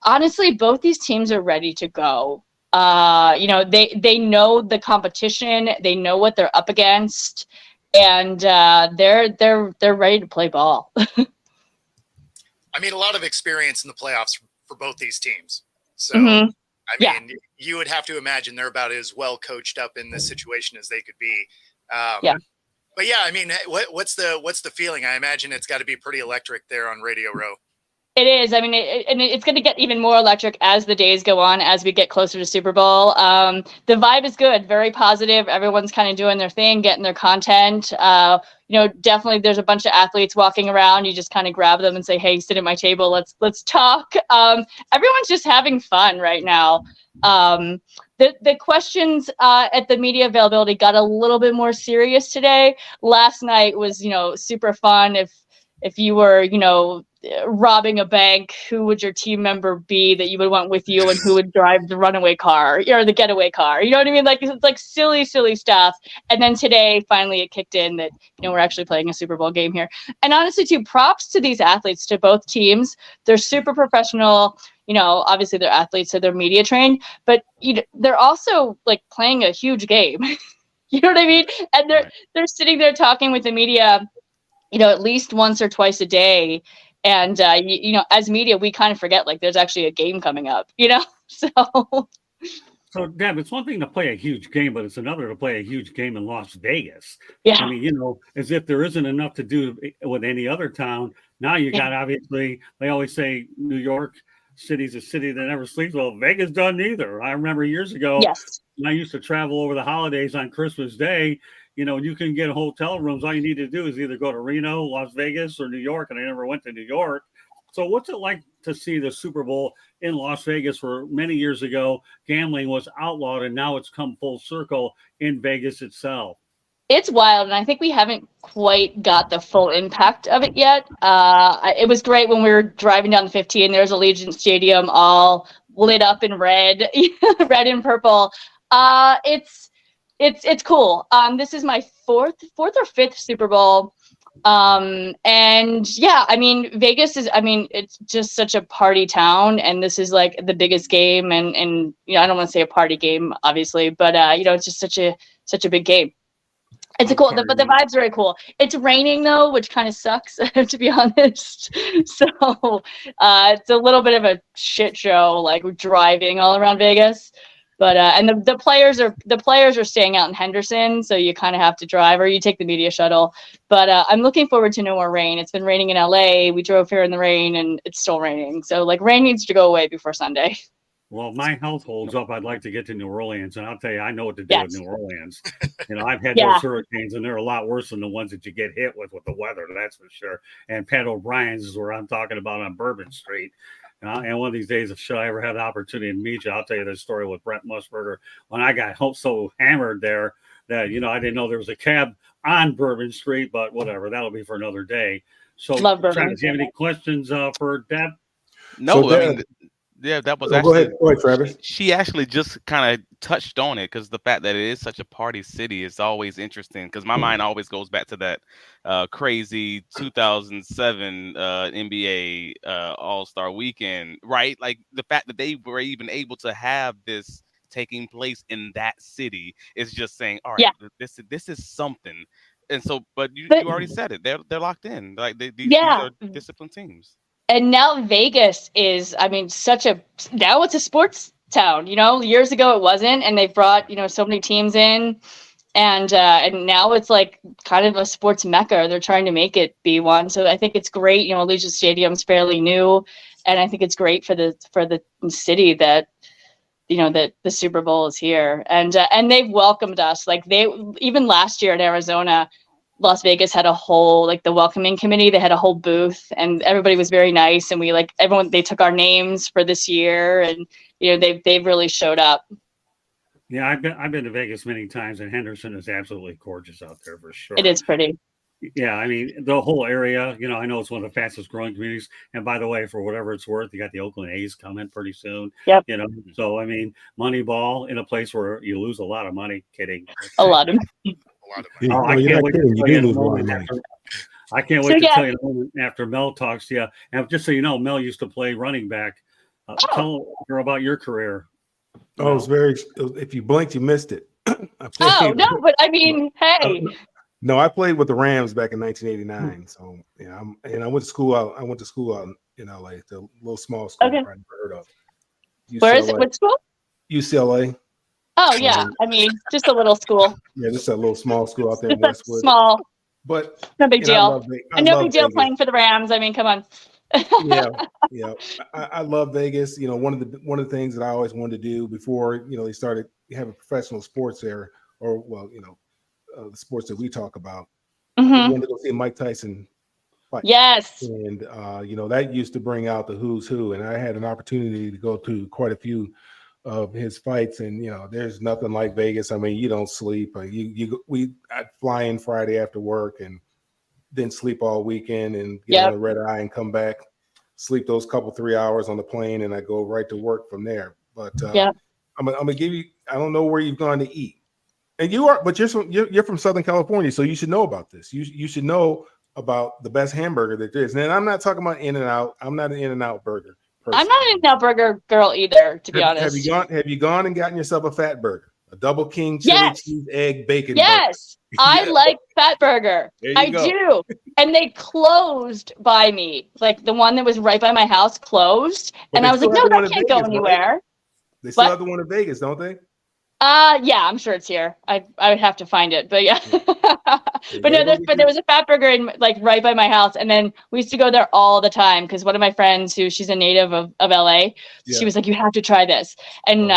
Speaker 5: Honestly, both these teams are ready to go. You know, they know the competition. They know what they're up against, and they're ready to play ball.
Speaker 4: I mean, a lot of experience in the playoffs for both these teams. So, I mean, you would have to imagine they're about as well coached up in this situation as they could be. But yeah, I mean, what's the feeling? I imagine it's got to be pretty electric there on Radio Row.
Speaker 5: It is. I mean, it's going to get even more electric as the days go on, as we get closer to Super Bowl. The vibe is good, very positive. Everyone's kind of doing their thing, getting their content. You know, definitely there's a bunch of athletes walking around. You just kind of grab them and say, hey, sit at my table. Let's talk. Everyone's just having fun right now. The questions at the media availability got a little bit more serious today. Last night was, you know, super fun. If you were, you know, robbing a bank, who would your team member be that you would want with you, and who would drive the runaway car or the getaway car? You know what I mean? It's silly stuff. And then today, finally, it kicked in that, you know, we're actually playing a Super Bowl game here. And honestly, too, props to these athletes, to both teams. They're super professional. You know, obviously they're athletes, so they're media trained, but they're also playing a huge game. You know what I mean? And they're sitting there talking with the media, you know, at least once or twice a day. And, you know, as media, we kind of forget, there's actually a game coming up, you know?
Speaker 1: So, Deb, it's one thing to play a huge game, but it's another to play a huge game in Las Vegas.
Speaker 5: Yeah.
Speaker 1: I mean, you know, as if there isn't enough to do with any other town. Now you got, obviously, they always say New York City's a city that never sleeps. Well, Vegas doesn't either. I remember years ago, when I used to travel over the holidays on Christmas Day, you know, you can get hotel rooms. All you need to do is either go to Reno, Las Vegas, or New York. And I never went to New York. So what's it like to see the Super Bowl in Las Vegas, where many years ago gambling was outlawed, and now it's come full circle in Vegas itself?
Speaker 5: It's wild, and I think we haven't quite got the full impact of it yet. It was great when we were driving down the 15. There's Allegiant Stadium all lit up in red, red and purple. It's cool. This is my fourth or fifth Super Bowl. And yeah, I mean, Vegas is, I mean, it's just such a party town, and this is like the biggest game, and you know, I don't want to say a party game, obviously, but you know, it's just such a big game. It's a cool, but the vibe's very cool. It's raining though, which kind of sucks, to be honest. So it's a little bit of a shit show, like driving all around Vegas. But and the players are staying out in Henderson, so you kind of have to drive, or you take the media shuttle. But I'm looking forward to no more rain. It's been raining in LA. We drove here in the rain, and it's still raining. So like rain needs to go away before Sunday.
Speaker 1: Well, if my health holds up, I'd like to get to New Orleans, and I'll tell you, I know what to do with New Orleans. You know, I've had those hurricanes, and they're a lot worse than the ones that you get hit with the weather. That's for sure. And Pat O'Brien's is where I'm talking about on Bourbon Street. And one of these days, if should I ever have the opportunity to meet you, I'll tell you this story with Brent Musburger. When I got home so hammered there that, you know, I didn't know there was a cab on Bourbon Street, but whatever, that'll be for another day. So,
Speaker 5: love Bourbon.
Speaker 1: Travis, do you have any questions for Deb?
Speaker 2: No,
Speaker 3: So
Speaker 2: I mean, yeah, that was
Speaker 3: go
Speaker 2: actually.
Speaker 3: ahead, Travis.
Speaker 2: She actually just kind of touched on it, because the fact that it is such a party city is always interesting. Because my mind always goes back to that crazy 2007 NBA All-Star weekend, right? Like the fact that they were even able to have this taking place in that city is just saying, all right, this is something. And so, but you already said it. They're locked in. Like these are disciplined teams.
Speaker 5: And now Vegas is, I mean, now it's a sports town, you know, years ago it wasn't, and they've brought, you know, so many teams in, and now it's like kind of a sports mecca. They're trying to make it be one. So I think it's great. You know, Allegiant Stadium's fairly new, and I think it's great for the city that, you know, that the Super Bowl is here, and they've welcomed us. Like even last year in Arizona, Las Vegas had a whole, like the welcoming committee, they had a whole booth, and everybody was very nice. And they took our names for this year, and, you know, they've really showed up.
Speaker 1: Yeah, I've been to Vegas many times, and Henderson is absolutely gorgeous out there for sure.
Speaker 5: It is pretty.
Speaker 1: Yeah, I mean, the whole area, you know, I know it's one of the fastest growing communities. And by the way, for whatever it's worth, you got the Oakland A's coming pretty soon.
Speaker 5: Yep.
Speaker 1: You know, so I mean, Moneyball in a place where you lose a lot of money. Kidding.
Speaker 5: A lot of money.
Speaker 1: Oh, I can't wait to tell you in a moment tell you in a moment after Mel talks to you. And just so you know, Mel used to play running back. Tell her about your career.
Speaker 3: Oh, it's if you blinked, you missed it.
Speaker 5: But I mean, hey.
Speaker 3: No, I played with the Rams back in 1989. So yeah, I went to school out. In LA, the little small school I never heard of. UCLA.
Speaker 5: Where is it? What school?
Speaker 3: UCLA.
Speaker 5: Oh yeah, I mean, just a little school.
Speaker 3: Yeah, just a little small school out there in Westwood.
Speaker 5: Small,
Speaker 3: but
Speaker 5: no big deal. No big deal
Speaker 3: Vegas.
Speaker 5: playing for the Rams. I mean, come on.
Speaker 3: Yeah. I love Vegas. You know, one of the things that I always wanted to do before, you know, they started having professional sports there, or the sports that we talk about.
Speaker 5: Mm-hmm.
Speaker 3: I wanted to go see Mike Tyson fight.
Speaker 5: Yes.
Speaker 3: And you know, that used to bring out the who's who, and I had an opportunity to go to quite a few of his fights, and you know, there's nothing like Vegas. I mean, you don't sleep. I'd fly in Friday after work and then sleep all weekend and get on the red eye and come back, sleep those 3 hours on the plane, and I go right to work from there. But I'm gonna give you. I don't know where you've gone to eat, and you're from Southern California, so you should know about this. You should know about the best hamburger that there is. And I'm not talking about In-N-Out. I'm not an In-N-Out burger.
Speaker 5: I'm not an In-N-Out burger girl either, to be honest.
Speaker 3: Have you gone and gotten yourself a fat burger? A double king chili cheese egg bacon burger?
Speaker 5: Yes. I like fat burger. I do. And they closed by me. Like the one that was right by my house closed. And I was like, no, that can't go anywhere.
Speaker 3: They still have the one in Vegas, don't they?
Speaker 5: Yeah, I'm sure it's here. I would have to find it, but yeah. But there was a fat burger in right by my house, and then we used to go there all the time because one of my friends, she's a native of LA, she was like, you have to try this, and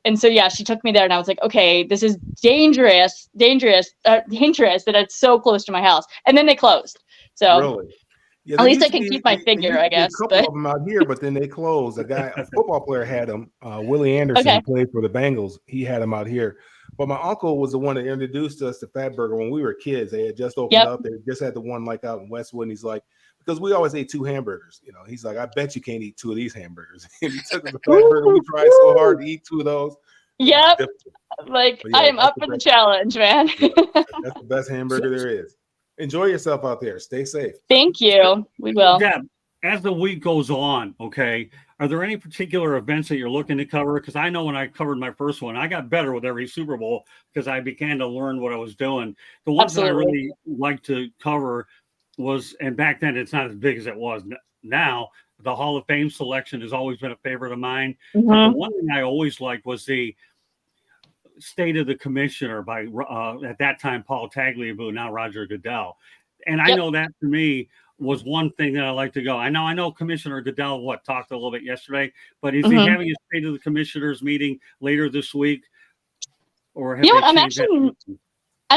Speaker 5: and so she took me there, and I was like, okay, this is dangerous that it's so close to my house, and then they closed. So
Speaker 3: really? Yeah,
Speaker 5: at least I can keep my figure, I guess.
Speaker 3: A couple of them out here, but then they closed. A football player had them. Willie Anderson played for the Bengals. He had them out here. But my uncle was the one that introduced us to Fat Burger when we were kids. They had just opened up. They just had the one out in Westwood. And he's like, because we always ate 2 hamburgers. You know, he's like, I bet you can't eat 2 of these hamburgers. And he took us to Fat Burger. We tried so hard to eat 2 of those.
Speaker 5: Yep. I am up for the challenge, man.
Speaker 3: That's the best hamburger there is. Enjoy yourself out there. Stay safe.
Speaker 5: Thank you. We will.
Speaker 1: Deb, as the week goes on, okay, are there any particular events that you're looking to cover? Because I know when I covered my first one, I got better with every Super Bowl because I began to learn what I was doing. The ones that I really like to cover was, and back then it's not as big as it was now, the Hall of Fame selection has always been a favorite of mine.
Speaker 5: Mm-hmm.
Speaker 1: But the one thing I always liked was the State of the Commissioner by, at that time, Paul Tagliabue, now Roger Goodell. And I know that for me was one thing that I like to go. I know Commissioner Goodell, talked a little bit yesterday, but is he having a State of the Commissioners meeting later this week? Or have
Speaker 5: I'm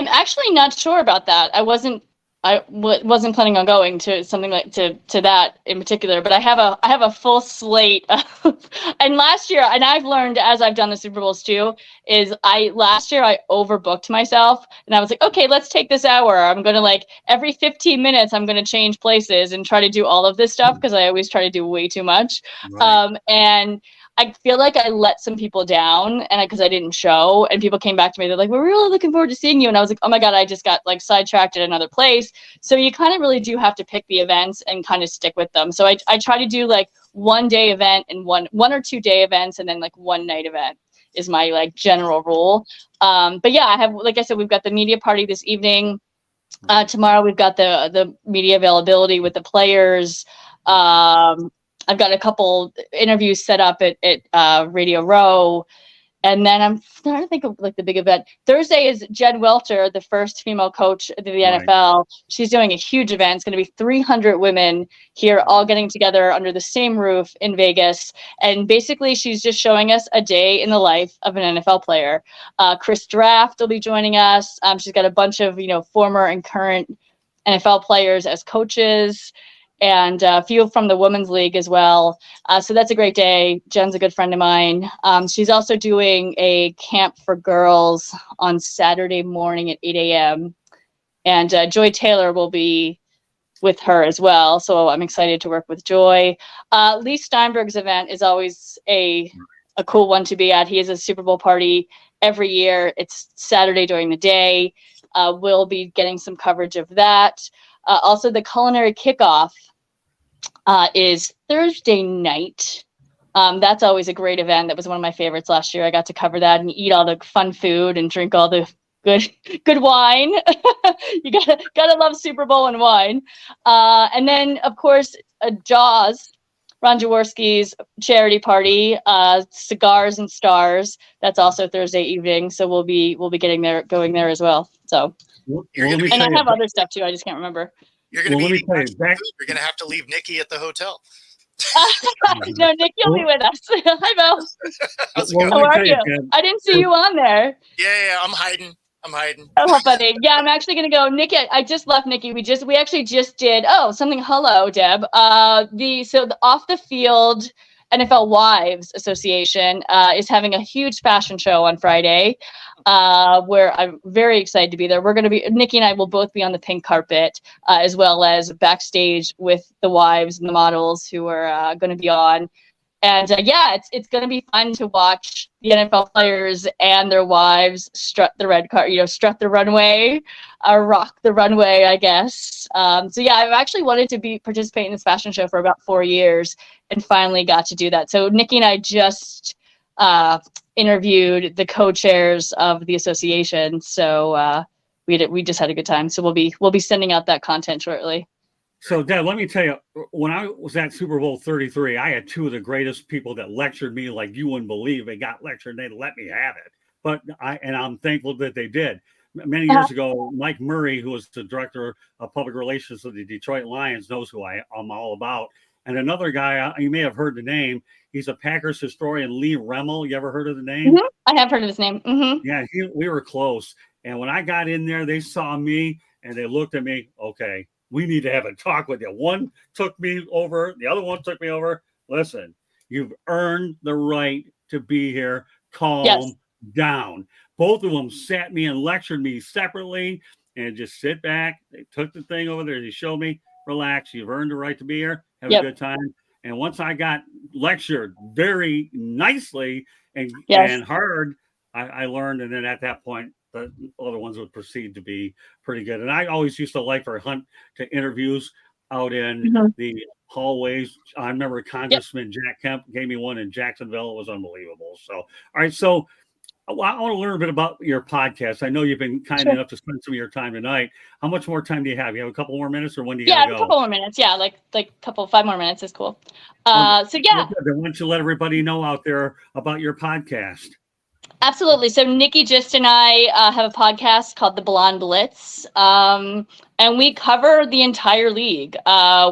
Speaker 5: actually not sure about that. I wasn't planning on going to something like to that in particular, but I have a full slate of, and last year, and I've learned as I've done the Super Bowls too, is last year I overbooked myself and I was like, okay, let's take this hour. I'm going to every 15 minutes, I'm going to change places and try to do all of this stuff because I always try to do way too much. Right. And I feel like I let some people down and because I didn't show and people came back to me. They're like, we're really looking forward to seeing you. And I was like, oh my God, I just got sidetracked at another place. So you kind of really do have to pick the events and kind of stick with them. So I try to do one day event and one or 2 day events and then one night event is my general rule. But yeah, I have, like I said, we've got the media party this evening. Tomorrow we've got the media availability with the players. I've got a couple interviews set up at Radio Row. And then I'm trying to think of the big event. Thursday is Jen Welter, the first female coach of the NFL. She's doing a huge event. It's going to be 300 women here all getting together under the same roof in Vegas. And basically she's just showing us a day in the life of an NFL player. Chris Draft will be joining us. She's got a bunch of, former and current NFL players as coaches. And a few from the Women's League as well. So that's a great day. Jen's a good friend of mine. She's also doing a camp for girls on Saturday morning at 8 a.m. And Joy Taylor will be with her as well. So I'm excited to work with Joy. Lee Steinberg's event is always a cool one to be at. He has a Super Bowl party every year. It's Saturday during the day. We'll be getting some coverage of that. Also, the culinary kickoff is Thursday night. That's always a great event. That was one of my favorites last year. I got to cover that and eat all the fun food and drink all the good wine. You gotta love Super Bowl and wine. And then, of course, Jaws, Ron Jaworski's charity party, Cigars and Stars. That's also Thursday evening. So we'll be going there as well. So. And I have other stuff too. I just can't remember.
Speaker 4: You're going to be eating food. You're going to have to leave Nikki at the hotel.
Speaker 5: No, Nikki will be with us. Hi, Mel. How are you? I didn't see you on there.
Speaker 4: Yeah, I'm hiding.
Speaker 5: Oh, funny. Yeah, I'm actually going to go. Nikki, I just left Nikki. We actually just did. Oh, something. Hello, Deb. The Off the Field NFL Wives Association is having a huge fashion show on Friday. Where I'm very excited to be there. Nikki and I will both be on the pink carpet, as well as backstage with the wives and the models who are going to be on. And it's going to be fun to watch the NFL players and their wives strut the red strut the runway, rock the runway, I guess. I've actually wanted to participate in this fashion show for about 4 years and finally got to do that. So Nikki and I just interviewed the co-chairs of the association. So we just had a good time. So we'll be sending out that content shortly.
Speaker 1: So Deb, let me tell you, when I was at Super Bowl 33, I had two of the greatest people that lectured me like you wouldn't believe. They got lectured and they let me have it. But I'm thankful that they did. Many years ago, Mike Murray, who was the director of public relations of the Detroit Lions, knows who I'm all about. And another guy, you may have heard the name. He's a Packers historian, Lee Remmel. You ever heard of the name?
Speaker 5: Mm-hmm. I have heard of his name. Mm-hmm.
Speaker 1: Yeah, we were close. And when I got in there, they saw me and they looked at me. Okay, we need to have a talk with you. One took me over. The other one took me over. Listen, you've earned the right to be here. Calm down. Both of them sat me and lectured me separately and just sit back. They took the thing over there. They showed me, relax. You've earned the right to be here. Have a good time. And once I got lectured very nicely and hard, I learned. And then at that point, the other ones would proceed to be pretty good. And I always used to like for Hunt to interviews out in the hallways. I remember Congressman Jack Kemp gave me one in Jacksonville. It was unbelievable. So, all right. So I want to learn a bit about your podcast. I know you've been kind enough to spend some of your time tonight. How much more time do you have? You have a couple more minutes, or when do you gotta go?
Speaker 6: A couple more minutes. Yeah, like 5 more minutes is cool. So yeah.
Speaker 1: Then why don't you let everybody know out there about your podcast?
Speaker 6: Absolutely. So Nikki Gist and I have a podcast called The Blonde Blitz, and we cover the entire league.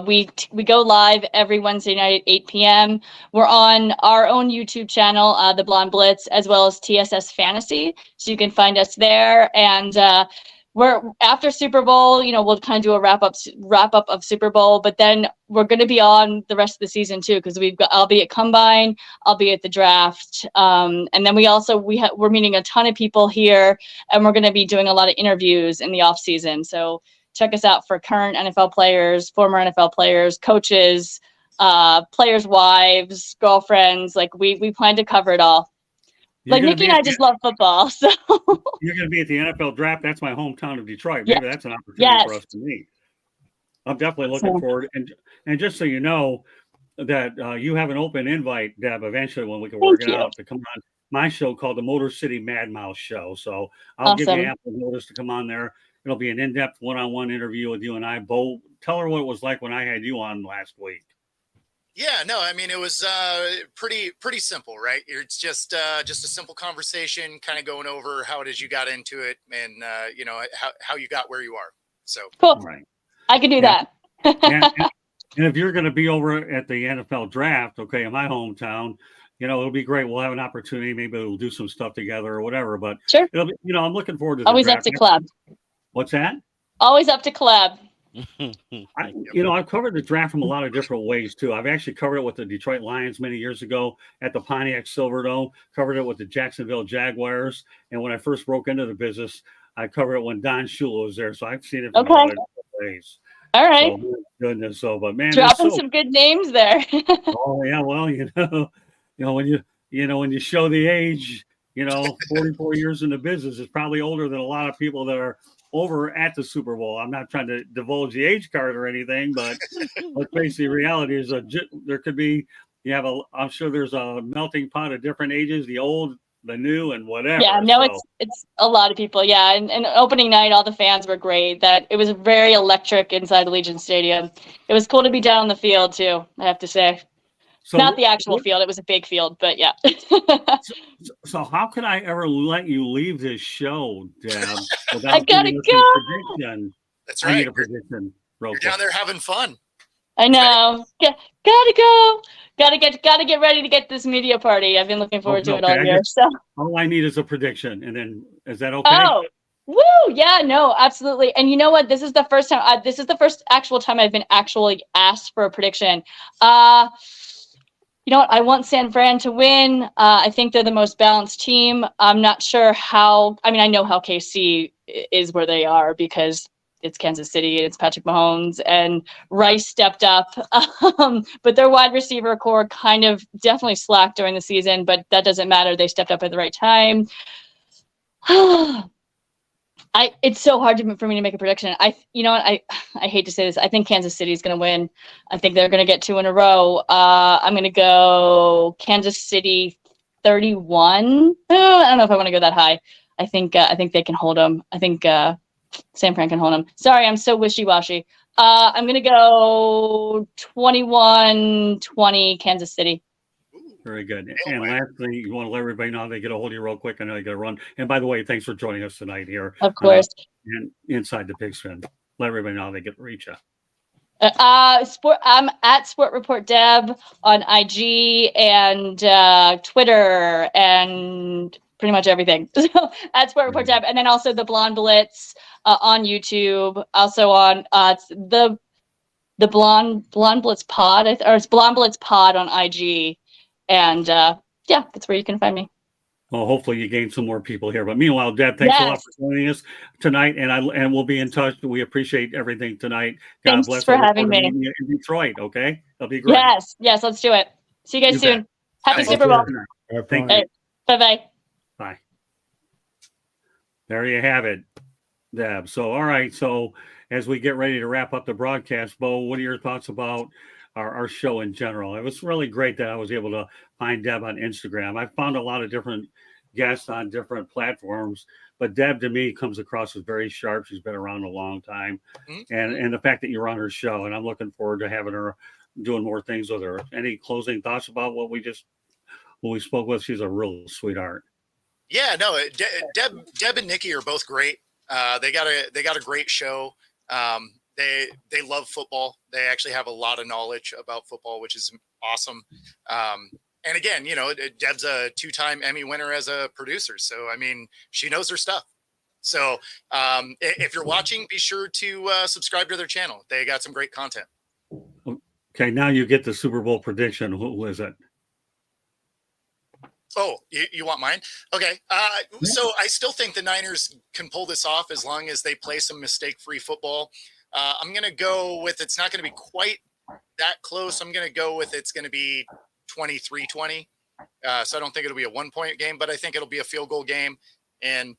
Speaker 6: We go live every Wednesday night at 8 p.m. We're on our own YouTube channel, The Blonde Blitz, as well as TSS Fantasy. So you can find us there. And we're after Super Bowl, we'll kind of do a wrap up of Super Bowl, but then we're going to be on the rest of the season too, because I'll be at Combine, I'll be at the draft, and then we're meeting a ton of people here, and we're going to be doing a lot of interviews in the off season. So check us out for current NFL players, former NFL players, coaches, players' wives, girlfriends. Like we plan to cover it all. Nikki and I just love football, so
Speaker 1: you're going to be at the NFL draft. That's my hometown of Detroit. Maybe that's an opportunity for us to meet. I'm definitely looking forward. And just so you know, that you have an open invite, Deb, eventually when we can work it out, to come on my show called the Motor City Mad Mouse Show. So I'll give you ample notice to come on there. It'll be an in-depth one-on-one interview with you and I. Bo, tell her what it was like when I had you on last week.
Speaker 4: Yeah, no, I mean, it was pretty simple, right? It's just a simple conversation, kind of going over how it is you got into it, and how you got where you are. So
Speaker 6: cool, right? I can do that.
Speaker 1: and if you're going to be over at the NFL draft, okay, in my hometown, it'll be great. We'll have an opportunity. Maybe we'll do some stuff together or whatever. But
Speaker 6: sure,
Speaker 1: it'll be, I'm looking forward to the
Speaker 6: always
Speaker 1: draft.
Speaker 6: up to collab.
Speaker 1: What's that?
Speaker 6: Always up to collab.
Speaker 1: I've covered the draft from a lot of different ways too. I've actually covered it with the Detroit Lions many years ago at the Pontiac Silverdome, covered it with the Jacksonville Jaguars. And when I first broke into the business, I covered it when Don Shula was there. So I've seen it from a lot of different ways.
Speaker 6: All right.
Speaker 1: So, goodness. So, but man,
Speaker 6: dropping some good names there.
Speaker 1: Oh yeah. Well, when you show the age, 44 years in the business is probably older than a lot of people that are over at the Super Bowl. I'm not trying to divulge the age card or anything, but let's face the reality is there could be, I'm sure there's a melting pot of different ages, the old, the new, and whatever.
Speaker 6: Yeah, no, it's a lot of people. Yeah. And opening night, all the fans were great. It was very electric inside Allegiant Stadium. It was cool to be down on the field too, I have to say. So not the actual field. It was a big field, but yeah.
Speaker 1: so how could I ever let you leave this show, Deb?
Speaker 6: I gotta go.
Speaker 4: That's right.
Speaker 1: I need a prediction.
Speaker 4: You're down there having fun.
Speaker 6: I know. Gotta go. Gotta get ready to get this media party. I've been looking forward to it all year. So
Speaker 1: all I need is a prediction, and then is that okay?
Speaker 6: Oh, woo! Yeah, no, absolutely. And you know what? This is the first time. This is the first actual time I've been actually asked for a prediction. You know what? I want San Fran to win. I think they're the most balanced team. I'm not sure how. I mean, I know how KC is where they are because it's Kansas City and it's Patrick Mahomes and Rice stepped up. But their wide receiver core kind of definitely slacked during the season, but that doesn't matter. They stepped up at the right time. It's so hard for me to make a prediction. You know what? I hate to say this. I think Kansas City is going to win. I think they're going to get 2 in a row. I'm going to go Kansas City 31. I don't know if I want to go that high. I think they can hold them. I think San Fran can hold them. Sorry, I'm so wishy-washy. I'm going to go 21-20 Kansas City.
Speaker 1: Very good. And lastly, you want to let everybody know how they get a hold of you real quick. I know you got to run. And by the way, thanks for joining us tonight here.
Speaker 6: Of course.
Speaker 1: And Inside the Pigskin. Let everybody know how they get to reach you.
Speaker 6: I'm at Sport Report Deb on IG and Twitter and pretty much everything. So at Sport Report Deb, and then also the Blonde Blitz on YouTube. Also on the Blonde Blitz Pod, or it's Blonde Blitz Pod on IG. And that's where you can find me.
Speaker 1: Well, hopefully you gain some more people here. But meanwhile, Deb, thanks a lot for joining us tonight, and we'll be in touch. We appreciate everything tonight.
Speaker 6: God bless for having me
Speaker 1: in Detroit. Okay, that'll be great.
Speaker 6: Yes, let's do it. See you guys soon. Happy Super Bowl.
Speaker 1: Thank you.
Speaker 6: Bye-bye.
Speaker 1: Bye. There you have it, Deb. So, all right. So, as we get ready to wrap up the broadcast, Bo, what are your thoughts about our show in general? It was really great that I was able to find Deb on Instagram. I found a lot of different guests on different platforms, but Deb to me comes across as very sharp. She's been around a long time, and the fact that you're on her show, and I'm looking forward to having her doing more things with her. Any closing thoughts about what we spoke with? She's a real sweetheart.
Speaker 4: Yeah, no, Deb and Nikki are both great. They got a great show. They love football. They actually have a lot of knowledge about football, which is awesome. And again, Deb's a 2-time Emmy winner as a producer. So, I mean, she knows her stuff. So if you're watching, be sure to subscribe to their channel. They got some great content.
Speaker 1: Okay, now you get the Super Bowl prediction. Who is it?
Speaker 4: Oh, you want mine? Okay. So I still think the Niners can pull this off as long as they play some mistake-free football. I'm going to go with it's not going to be quite that close. I'm going to go with it's going to be 23-20. So I don't think it'll be a 1-point game, but I think it'll be a field goal game. And,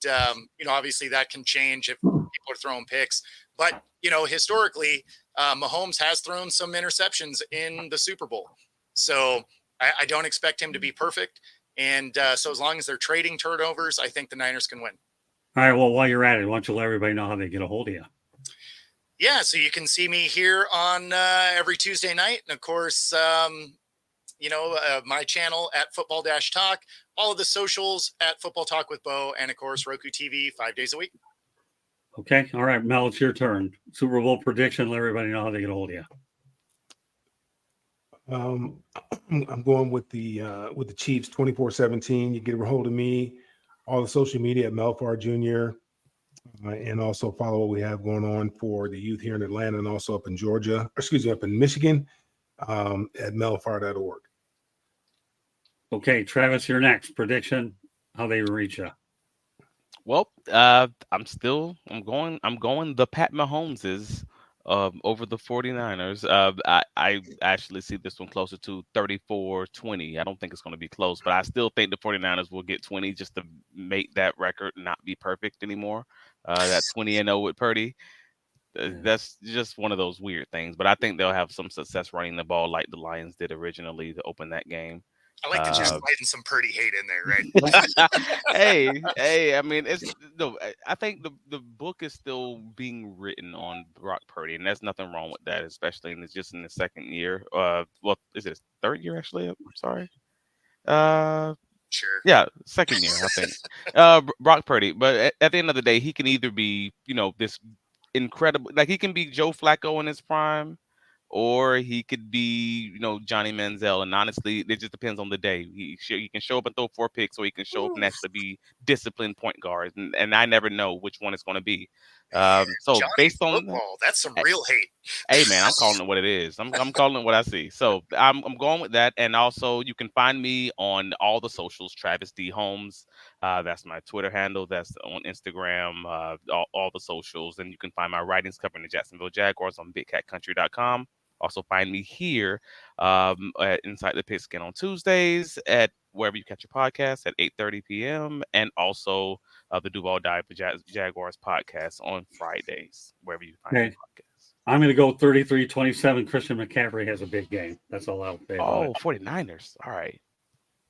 Speaker 4: obviously that can change if people are throwing picks. But, historically, Mahomes has thrown some interceptions in the Super Bowl. So I don't expect him to be perfect. And so as long as they're trading turnovers, I think the Niners can win.
Speaker 1: All right. Well, while you're at it, why don't you let everybody know how they get a hold of you?
Speaker 4: Yeah. So you can see me here on every Tuesday night. And of course, my channel at Football-Talk, all of the socials at Football Talk with Bo, and of course, Roku TV 5 days a week.
Speaker 1: Okay. All right, Mel, it's your turn. Super Bowl prediction. Let everybody know how they get a hold of you.
Speaker 3: I'm going with the Chiefs 24-17. You get a hold of me, all the social media at Melfar Jr. And also follow what we have going on for the youth here in Atlanta and also up in Georgia, up in Michigan, at melfar.org.
Speaker 1: Okay, Travis, you're next. Prediction, how they reach you.
Speaker 2: Well, I'm going the Pat Mahomeses over the 49ers. I actually see this one closer to 34-20. I don't think it's going to be close, but I still think the 49ers will get 20 just to make that record not be perfect anymore. That 20-0 with Purdy. That's just one of those weird things, but I think they'll have some success running the ball like the Lions did originally to open that game.
Speaker 4: I like to just lighten some Purdy hate in there, right?
Speaker 2: hey, I mean, I think the book is still being written on Brock Purdy, and there's nothing wrong with that, especially in the second year. Well, is it his third year actually? I'm sorry.
Speaker 4: Sure.
Speaker 2: Yeah, second year, I think. Brock Purdy, but at the end of the day, he can either be, this incredible, like he can be Joe Flacco in his prime, or he could be, Johnny Manziel. And honestly, it just depends on the day. He can show up and throw 4 picks, or he can show up and actually be disciplined point guard. And I never know which one it's going to be. So
Speaker 4: Johnny
Speaker 2: based on
Speaker 4: football, that's some real hate.
Speaker 2: Hey man, I'm calling it what it is. I'm calling it what I see. So I'm going with that. And also you can find me on all the socials, Travis D. Holmes. That's my Twitter handle. That's on Instagram, all the socials. And you can find my writings covering the Jacksonville Jaguars on bigcatcountry.com. Also find me here at Inside the Pigskin on Tuesdays at wherever you catch your podcast at 8:30 p.m. And also the Duval Dive Jaguars podcast on Fridays, wherever you find your podcast.
Speaker 1: I'm going to go 33-27. Christian McCaffrey has a big game. That's all I'll say.
Speaker 2: Oh, 49ers. All right.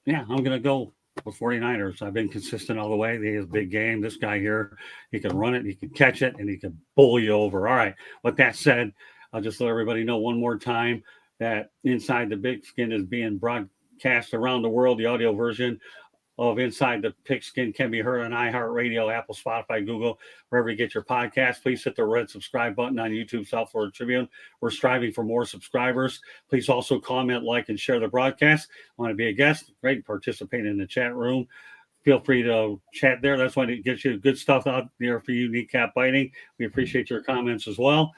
Speaker 1: Yeah, I'm going to go with 49ers. I've been consistent all the way. He has a big game. This guy here, he can run it, he can catch it, and he can bowl you over. All right. With that said, I'll just let everybody know one more time that Inside the Pigskin is being broadcast around the world. The audio version of Inside the Pigskin can be heard on iHeartRadio, Apple, Spotify, Google, wherever you get your podcast. Please hit the red subscribe button on YouTube, South Florida Tribune. We're striving for more subscribers. Please also comment, like, and share the broadcast. Want to be a guest? Great. Participate in the chat room. Feel free to chat there. That's why it gets you good stuff out there for you, kneecap biting. We appreciate your comments as well.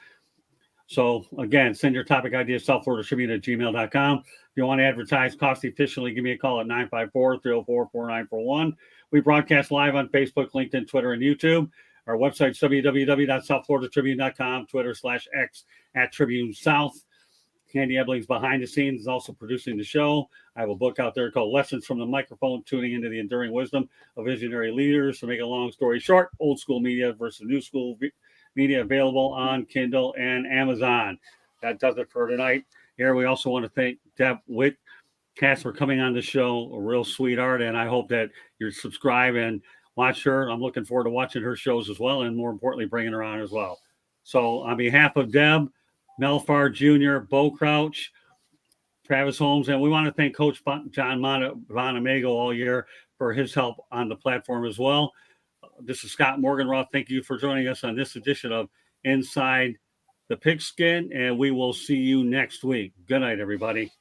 Speaker 1: So, again, send your topic ideas, southfloridatribune@gmail.com. If you want to advertise cost efficiently, give me a call at 954-304-4941. We broadcast live on Facebook, LinkedIn, Twitter, and YouTube. Our website's www.southfloridatribune.com, Twitter /X @Tribune South. Candy Ebling's behind the scenes, is also producing the show. I have a book out there called Lessons from the Microphone, Tuning into the Enduring Wisdom of Visionary Leaders. To make a long story short, old school media versus new school media, available on Kindle and Amazon. That does it for tonight. Here, we also want to thank Deb Whitcast for coming on the show, a real sweetheart, and I hope that you're subscribed and watch her. I'm looking forward to watching her shows as well, and more importantly, bringing her on as well. So on behalf of Deb, Melfar Jr., Bo Crouch, Travis Holmes, and we want to thank Coach John Bonamago all year for his help on the platform as well. This is Scott Morganroth. Thank you for joining us on this edition of Inside the Pigskin, and we will see you next week. Good night, everybody.